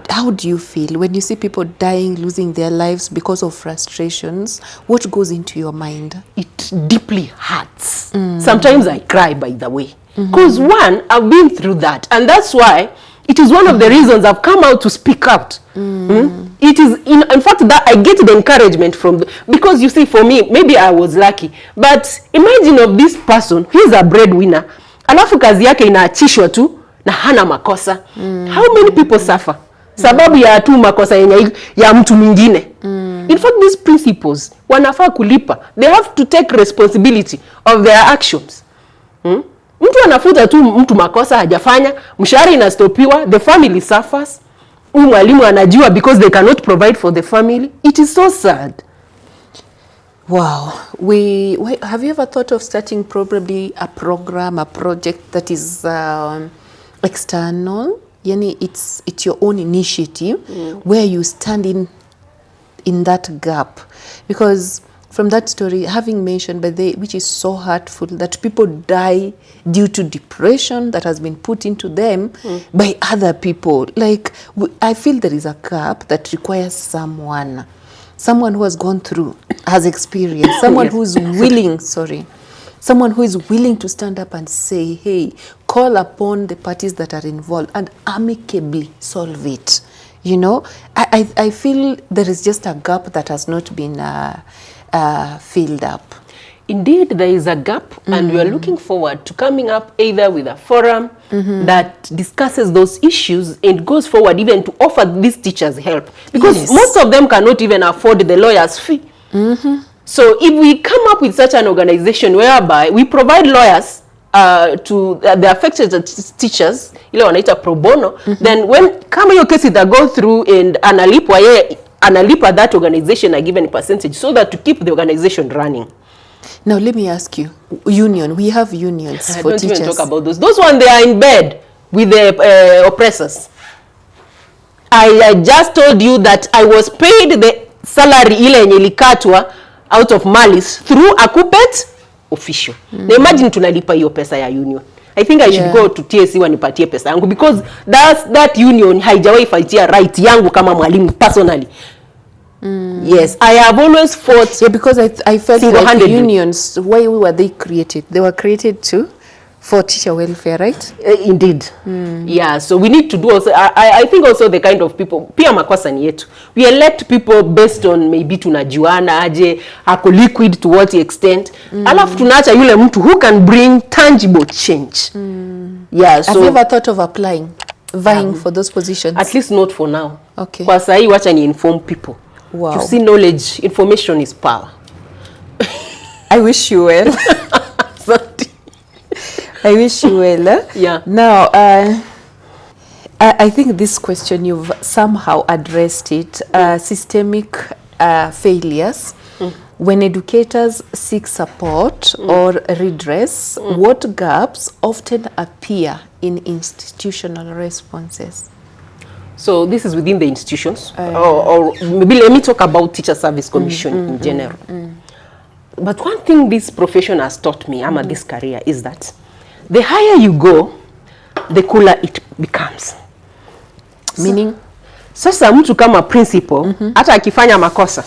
how do you feel when you see people dying, losing their lives because of frustrations? What goes into your mind? It deeply hurts. Sometimes I cry, by the way, because one, I've been through that, and that's why it is one of the reasons I've come out to speak out. It is, in fact, that I get the encouragement from, because you see, for me, maybe I was lucky, but imagine of this person, he's a breadwinner, alafu kazi yake inaachishwa tu na hana makosa. How many people suffer? Sababu ya tu makosa ya mtu mwingine. In fact, these principles, wanafaa kulipa. They have to take responsibility of their actions. Mtu anafuta tu mtu makosa hajafanya, mshahara inastopiwa, the family suffers. Mwalimu anajua because they cannot provide for the family. It is so sad. Wow. Have you ever thought of starting probably a program, a project that is external? Yani it's your own initiative where you stand in that gap, because from that story, having mentioned, which is so hurtful, that people die due to depression that has been put into them by other people. Like, I feel there is a gap that requires someone who has gone through, has experienced, someone who is willing, someone who is willing to stand up and say, hey, call upon the parties that are involved and amicably solve it. You know, I feel there is just a gap that has not been filled up. Indeed, there is a gap, and we are looking forward to coming up either with a forum that discusses those issues and goes forward even to offer these teachers help, because most of them cannot even afford the lawyer's fee. So if we come up with such an organization whereby we provide lawyers to the affected teachers, ile wanaita pro bono, then when kama hiyo kesi ita go through and analipa that organization a given percentage so that to keep the organization running. Now let me ask you, union, we have unions for teachers. Don't even talk about those. Those ones, they are in bed with the oppressors. I just told you that I was paid the salary ile yenye ilikatwa out of malice through a corporate official. Now imagine tunalipa hiyo pesa ya union. I think I should go to TSC wanipatie pesa yangu, because that union haijawahi fightia right yangu kama mwalimu personally. Yes, I have always fought. Yeah, because I felt like unions, why were they created? They were created for teacher welfare, right? Indeed. Yeah, so we need to do also, I think also the kind of people, pia makosa ni yetu. We elect people based on maybe tunajuana aje, ako liquid to what extent. Alafu tunaacha yule mtu who can bring tangible change. Yeah, so have you ever thought of vying for those positions? At least not for now. Okay. Kwa sahi wacha ni inform people. Wow. You see, knowledge, information is power. I wish you well. I wish you well. Yeah. Now, I think this question, you've somehow addressed it. Systemic failures. When educators seek support or redress, what gaps often appear in institutional responses? So this is within the institutions, or maybe let me talk about Teacher Service Commission in general. But one thing this profession has taught me, this career, is that the higher you go, the cooler it becomes. Meaning? Sasa mtu kama principal, hata akifanya makosa,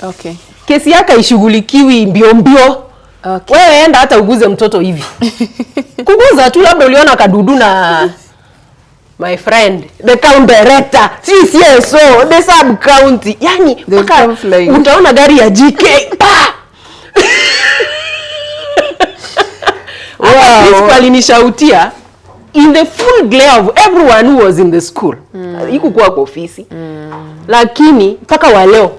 okay, kesi yake ishughulikiwi mbio mbio. Okay. Wewe enda hata uguze mtoto hivi. Kuguza tu, labda uliona kadudu na my friend, the county director, CCSO, the sub county, yani utaona gari ya GK. Wow. Principal inishautia in the full glare of everyone who was in the school. Ikukuwa kwa ofisi. Lakini paka wa leo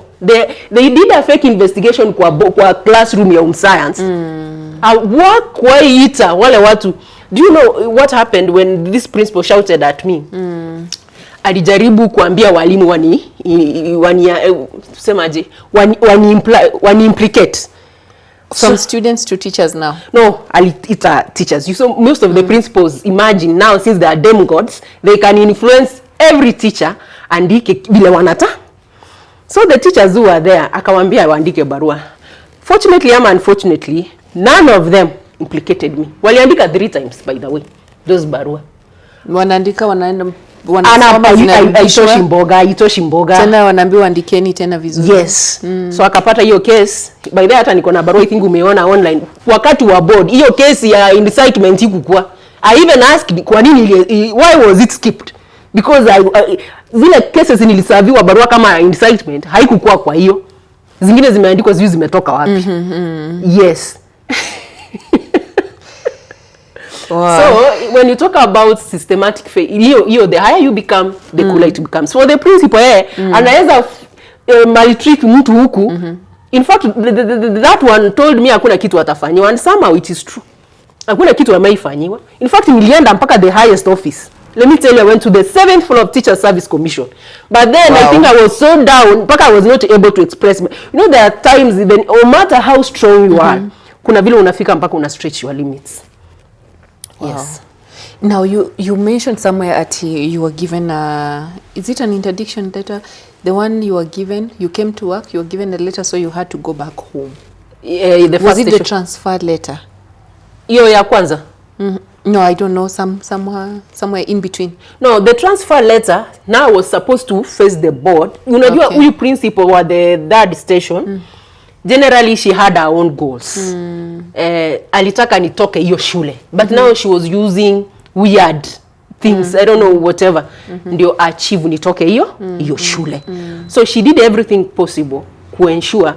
they did a fake investigation kwa classroom ya science. Wakuwaita wale watu. Do you know what happened when this principal shouted at me? Alijaribu kuambia walimu wani implicate. From students to teachers now? No, it's teachers. You saw most of the principals, imagine now, since they are demigods, they can influence every teacher andike vile wanata. So the teachers who were there, akawambia waandike barua. Fortunately or unfortunately, none of them implicated me. Waliandika 3 times by the way, those barua. Wanaandika wanaenda haitoshi mboga. Tena wanaambiwa andikeni tena vizuri. Yes. So akapata hiyo case. By the way hata niko na barua I think umeona online. Wakati wa board, hiyo case ya incitement ikukua. I even asked kwa nini why was it skipped? Because zile cases nilisaviwa barua kama incitement haikukua kwa hiyo. Zingine zimeandikwa zivi zimetoka wapi. Yes. Wow. So when you talk about systematic failure, the higher you become, the cooler it becomes. For the principal, anaweza maltreat mtu huku. In fact, that one told me hakuna kitu atafanywa, and somehow it is true. Hakuna kitu ameifanyiwa. In fact, nilienda mpaka the highest office. Let me tell you, I went to the 7th floor of Teacher Service Commission. But then I think I was so down, mpaka I was not able to express. You know, there are times, even, no matter how strong you are, kuna vile unafika mpaka una stretch your limits. Wow. Yes. Now you mentioned somewhere at you were given is it an interdiction letter? The one you were given, you came to work, you were given a letter, so you had to go back home. Was it the transfer letter? Hiyo ya kwanza? No, I don't know, somewhere in between. No, the transfer letter now was supposed to face the board. Unajua huyu principal wa the 3rd station. Generally she had her own goals. Alitaka nitoke hiyo shule. But now she was using weird things, I don't know, whatever. Ndio achieve nitoke hiyo shule. So she did everything possible to ensure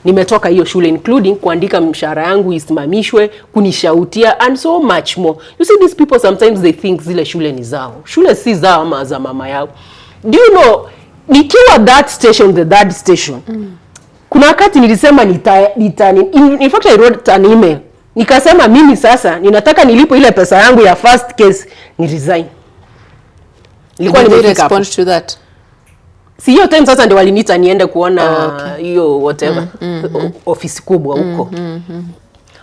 nimetoka hiyo shule, including kuandika mshahara yangu isimamishwe, kunishautia and so much more. You see, these people sometimes they think zile shule ni zao. Shule si zao ama za mama yao. Do you know, nikiwa that station, the 3rd station, kuna wakati nilisema in fact I wrote an email. Nikasema mimi sasa ninataka nilipo ile pesa yangu ya first case ni resign. Nilikuwa respond to that. Si hiyo time sasa ndio waliniita niende kuona hiyo whatever office kubwa huko.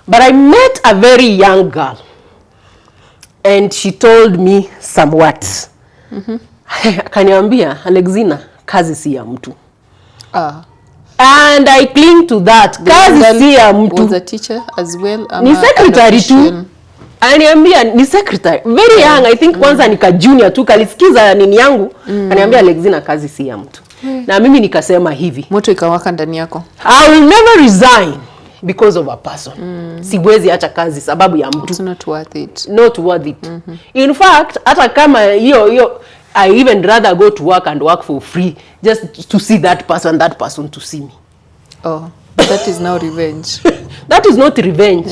But I met a very young girl and she told me some words. Akaniambia, Alexina, kazi si ya mtu. And I cling to that. Kazi si ya mtu. Was a teacher as well? Ni secretary tu. Ananiambia ni secretary. Very young, I think kwanza nika junior tu, kalisikiza nini yangu. Ananiambia Alexina, kazi si ya mtu. Na mimi nikasema hivi. Moto ikawaka ndani yako. I will never resign because of a person. Siwezi acha kazi sababu ya mtu. It's not worth it. Not worth it. In fact, hata kama hiyo I even rather go to work and work for free just to see that person to see me. Oh, but that is now revenge. That is not revenge.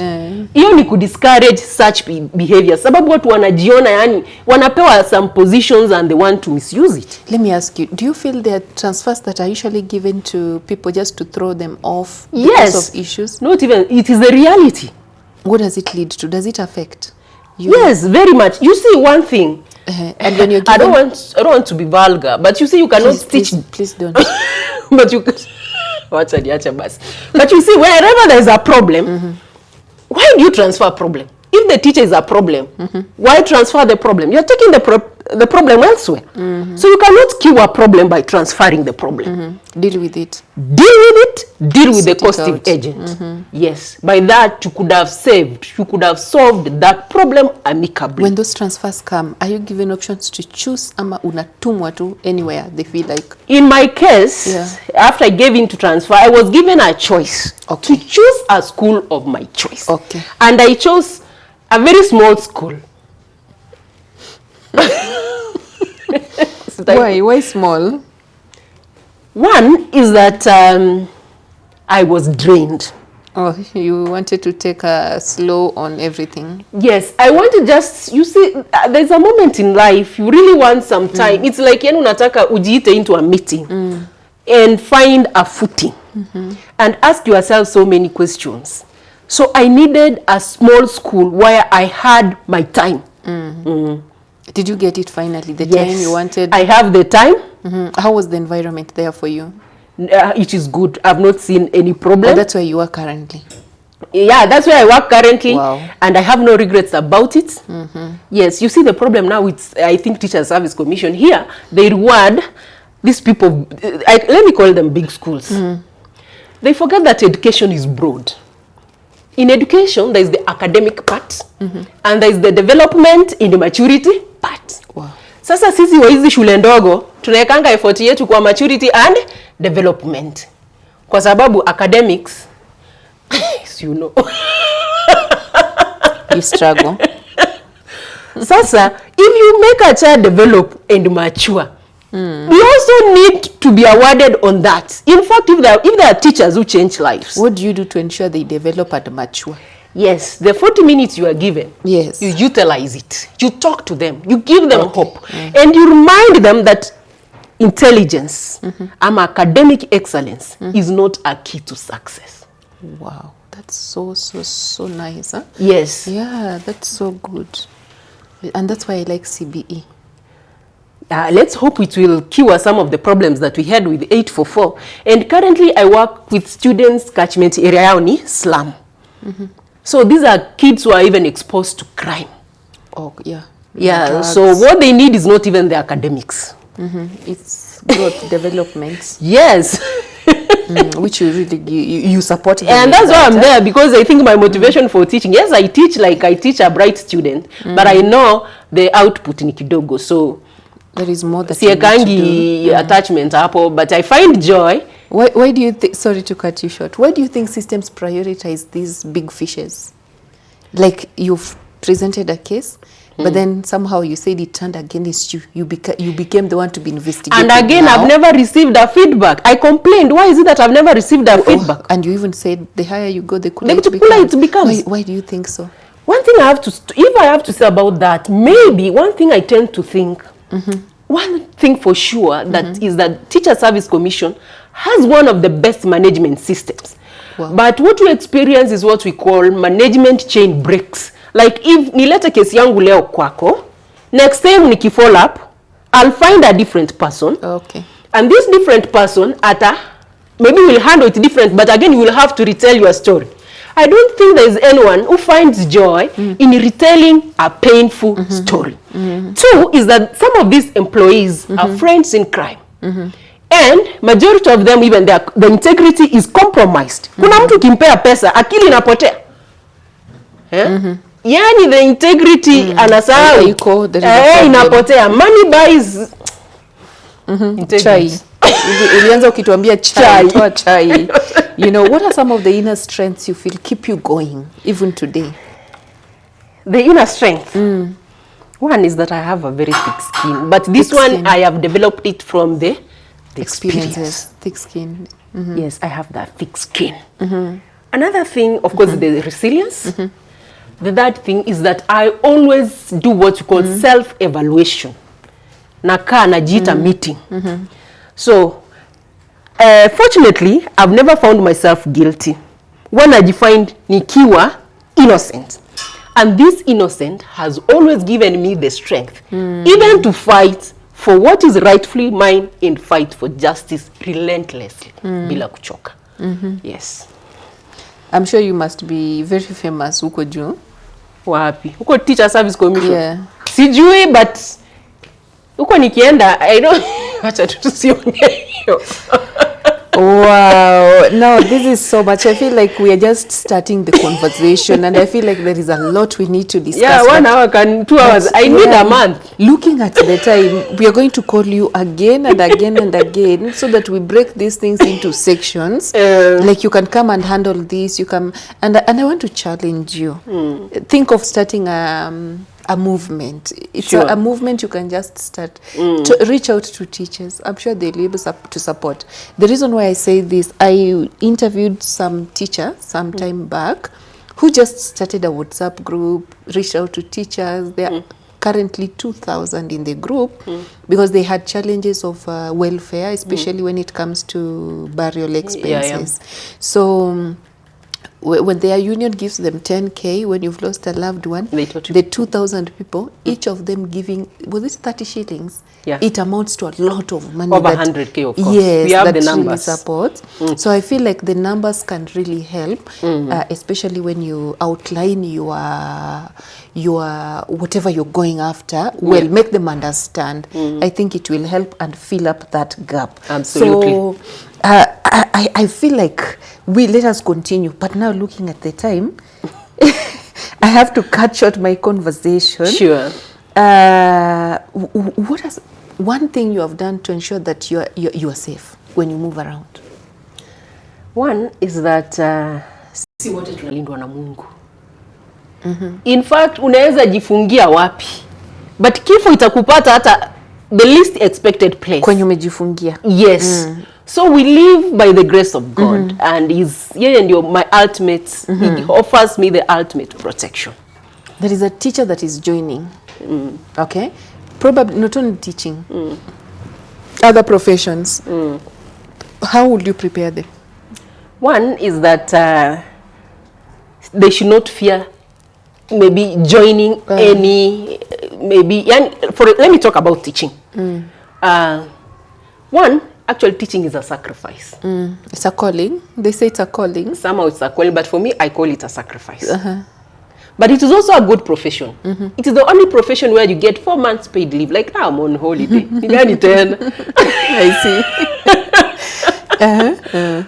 Hiyo ni discourage such behavior. Sababu watu wanajiona yani wanapewa some positions and they want to misuse it. Let me ask you, do you feel there are transfers that are usually given to people just to throw them off because of issues? Not even. It is the reality. What does it lead to? Does it affect you? Yes, very much. You see one thing. And when you're given, I don't want to be vulgar, but you see you cannot teach. Please don't. But you but you see, wherever there is a problem, why do you transfer a problem? If the teacher is a problem, why transfer the problem? You're taking the problem elsewhere. So you cannot cure a problem by transferring the problem. Deal with it. Deal with the costive agent. Yes. By that, you could have solved that problem amicably. When those transfers come, are you given options to choose ama unatumwa tu anywhere they feel like? In my case, after I gave in to transfer, I was given a choice to choose a school of my choice. And I chose a very small school. Why small? One is that I was drained. Oh, you wanted to take a slow on everything. Yes, I wanted just, you see, there's a moment in life you really want some time. It's like unataka ujiite into a meeting and find a footing and ask yourself so many questions. So I needed a small school where I had my time. Did you get it finally? The time you wanted? I have the time. How was the environment there for you? It is good. I've not seen any problem. Oh, that's where you are currently? Yeah, that's where I work currently. Wow. And I have no regrets about it. Yes, you see the problem now with, I think, Teacher Service Commission here, they reward these people, let me call them big schools. They forget that education is broad. in education, there is the academic part, and there is the development in the maturity part. Wow. Sasa sisi wa hizi shule ndogo, tunaekanga effort yetu kwa maturity and development. Kwa sababu academics, you know. You struggle. Sasa, if you make a child develop and mature, we also need to be awarded on that. In fact, if there are teachers who change lives. What do you do to ensure they develop and mature? Yes, the 40 minutes you are given, Yes. you utilize it. You talk to them. You give them hope. And you remind them that intelligence and academic excellence is not a key to success. Wow. That's so nice, huh? Yes. Yeah, that's so good. And that's why I like CBE. Let's hope it will cure some of the problems that we had with 844. And currently I work with students catchment area oni slum. So these are kids who are even exposed to crime. Oh, yeah. Yeah, Drugs. so what they need is not even the academics. It's growth, development, Yes. which you really you support them And with that's why I'm that, there, because I think my motivation for teaching, yes, I teach a bright student, but I know the output ni kidogo. So there is more that you need to siekangi attachment hapo, but I find joy. Why do you think, sorry to cut you short, why do you think systems prioritize these big fishes? Like you've presented a case, but then somehow you said it turned against you. You became the one to be investigated. And again, now. I've never received a feedback. I complained. Why is it that I've never received a feedback? And you even said the higher you go, the cooler The it cooler becomes. it becomes. Why do you think so? One thing if I have to say about that, maybe one thing I tend to think, one thing for sure that is that Teacher Service Commission has one of the best management systems. Wow. But what we experience is what we call management chain breaks. Like if nilete kesi yangu leo kwako, next time nikifall up, I'll find a different person. Okay. And this different person maybe will handle it different, but again you will have to retell your story. I don't think there is anyone who finds joy in retelling a painful story. Two is that some of these employees are friends in crime. And majority of them, even the integrity is compromised. Kuna mtu kimpea pesa, akili inapotea. Yani the integrity anasahau. Inapotea. Money buys integrity. Ulianza ukituambia chai, toa chai. You know, what are some of the inner strengths you feel keep you going even today? The inner strength. One is that I have a very thick skin, but this Thick one skin. I have developed it from the experience. Thick skin. Yes, I have that thick skin. Another thing, of course, the resilience. The third thing is that I always do what you call self-evaluation. Nakaa najiita meeting. So, fortunately, I've never found myself guilty. When I find nikiwa innocent. And this innocent has always given me the strength, even to fight for what is rightfully mine and fight for justice relentlessly, bila kuchoka. Yes. I'm sure you must be very famous huko juu. Wapi? Huko Teacher Service Commission. Yeah. Sijui, but huko nikienda, I don't acha tusiongee hiyo. Wow. No, this is so much. I feel like we are just starting the conversation and I feel like there is a lot we need to discuss. Yeah, 1 hour can 2 hours. I need a month. Looking at the time, we are going to call you again and again and again so that we break these things into sections. Like you can come and handle this, you come and I want to challenge you. Think of starting a movement. It's Sure. a movement you can just start to reach out to teachers. I'm sure they'll be able to support. The reason why I say this, I interviewed some teacher some time back who just started a WhatsApp group, reached out to teachers. There are currently 2,000 in the group because they had challenges of welfare, especially when it comes to burial expenses. So when their union gives them 10K when you've lost a loved one, the 2,000 people, each of them giving, was it 30 shillings? Yeah. It amounts to a lot of money. Over 100K, of course. Yes, we have that the really numbers. supports. So I feel like the numbers can really help, especially when you outline your whatever you're going after. Well, make them understand. I think it will help and fill up that gap. Absolutely. So I feel like let us continue, but now looking at the time, I have to cut short my conversation. Sure. What is one thing you have done to ensure that you are safe when you move around? One is that sisi wote tunalindwa na Mungu. In fact, unaweza jifungia wapi, but kifo itakupata hata the least expected place. Kwenye umejifungia. Yes. So we live by the grace of God, and yeye ndio my ultimate, he offers me the ultimate protection. There is a teacher that is joining. Okay? Probably not only teaching. Other professions. How would you prepare them? One is that they should not fear maybe joining any, maybe, let me talk about teaching. One, actually teaching is a sacrifice. It's a calling. They say it's a calling. Somehow it's a calling, but for me, I call it a sacrifice. But it is also a good profession. It is the only profession where you get 4 months paid leave. Like, I'm on holiday. I see.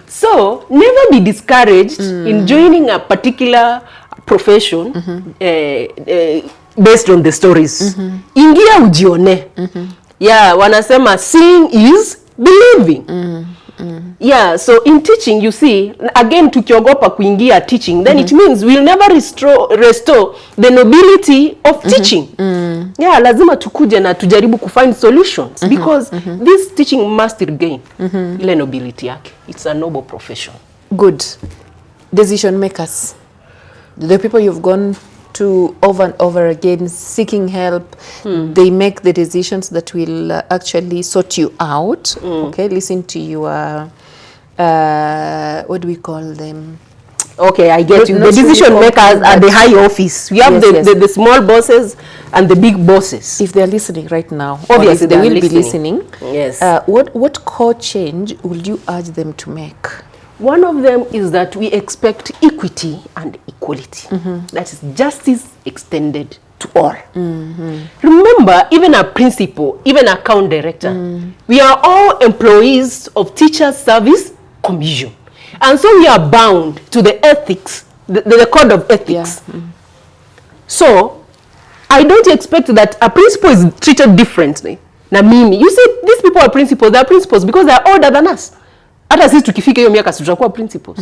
So, never be discouraged in joining a particular profession based on the stories. Ingia ujione. Yeah, wanasema seeing is believing. Yeah, so in teaching, you see, again, tukiogopa kuingia teaching, then it means we'll never restore the nobility of teaching. Yeah, lazima tukuje na tujaribu kufind solutions, because this teaching must regain ile nobility yake. It's a noble profession. Good. Decision makers. The people you've gone to over and over again seeking help, they make the decisions that will actually sort you out. Okay, listen to your what do we call them? Okay, I get you. The decision makers at the high office. We have the small bosses and the big bosses. If they're listening right now, obviously they will be listening. Yes. What core change would you urge them to make? One of them is that we expect equity and equality. That is justice extended to all. Remember, even a principal, even account director, we are all employees of Teachers Service Commission. And so we are bound to the ethics, the code of ethics. Yeah. So, I don't expect that a principal is treated differently. Na mimi, you see, these people are principals. They are principals because they are older than us. Hata sisi tukifika hiyo miaka tutakuwa principals.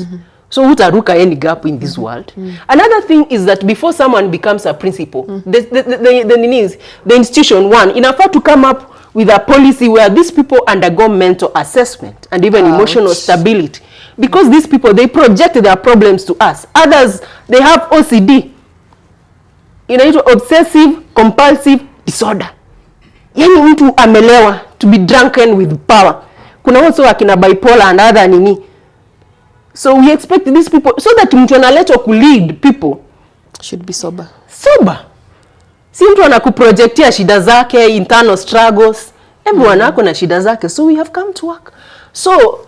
So hutaruka any gap in this world. Another thing is that before someone becomes a principal, the institution, one, inafaa to come up with a policy where these people undergo mental assessment and even emotional stability. Because these people, they project their problems to us. Others, they have OCD. Inaitwa obsessive compulsive disorder. Yani mtu amelewa, to be drunken with power. Kuna also akina bipolar and other nini. So we expect these people, so that mtu analetwa ku lead people should be sober. Sober. Si mtu anakuprojectia shida zake, internal struggles. Everyone ako na shida zake. So we have come to work. So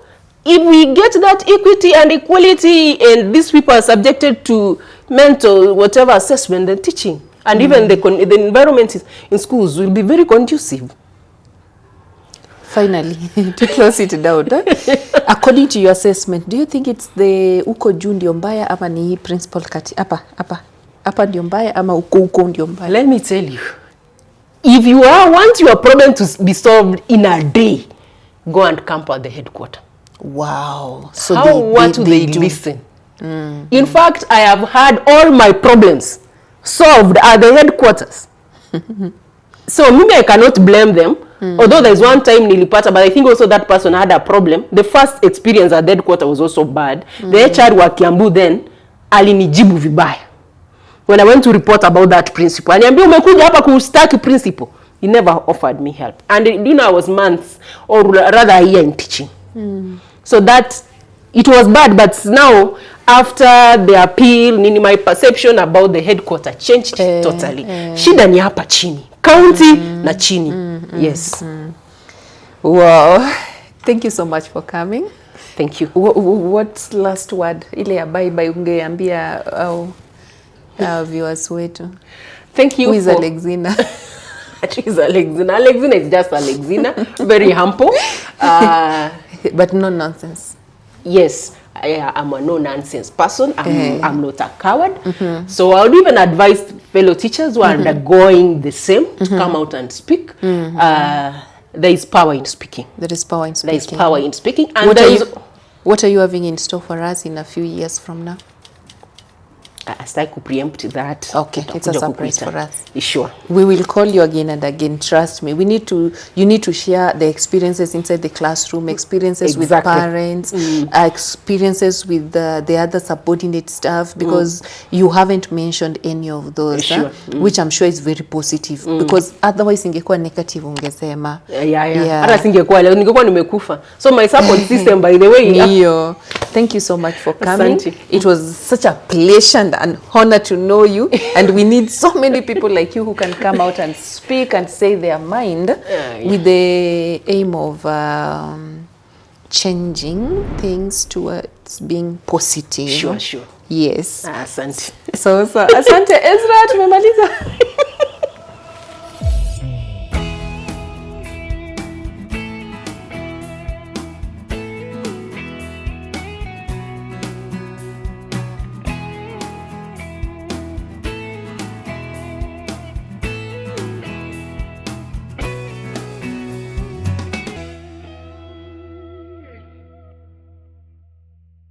if we get that equity and equality, and these people are subjected to mental whatever assessment and teaching, and even the environment in schools will be very conducive. Finally, to close it down, according to your assessment, do you think it's the uko juu ndio mbaya ama ni principal kati? Hapa ndio mbaya ama uko ndio mbaya? Let me tell you, if you want your problem to be solved in a day, go and camp at the headquarters. Wow. So what do they listen? In fact, I have had all my problems solved at the headquarters. So maybe I cannot blame them. Although there's one time nilipata, but I think also that person had a problem. The first experience at the headquarters was also bad. The HR wa Kiambu then alinijibu vibaya when I went to report about that principal. Aniambia umekuja hapa kustaki principal. He never offered me help. And I was months or rather a year in teaching. So that it was bad, but now after the appeal, my perception about the headquarters changed totally. Shida ni hapa chini. County na chini. Yes. Wow. Thank you so much for coming. Thank you. What's last word? Ile ya bye ungeambia viewers wetu. Thank you. Who is Alexina? She is Alexina. Alexina is just Alexina. Very humble. But no nonsense. Yes, I'm a no-nonsense person. I'm not a coward. So I would even advise fellow teachers who are undergoing the same to come out and speak. There is power in speaking. There is power in speaking. There is power in speaking. And what are you having in store for us in a few years from now? I start to preempt that. Okay, it's a surprise for us. Sure. We will call you again and again. Trust me. You need to share the experiences inside the classroom, experiences with parents, experiences with the other subordinate staff, because you haven't mentioned any of those, which I'm sure is very positive, because otherwise ingekuwa negative ungesema. Hata singekuwa leo ningekuwa nimekufa. So my support system, by the way. Thank you so much for coming. Asante. It was such a pleasure and an honor to know you, and we need so many people like you who can come out and speak and say their mind with the aim of changing things towards being positive. Sure. Yes. Asante. So asante Ezra, tumemaliza.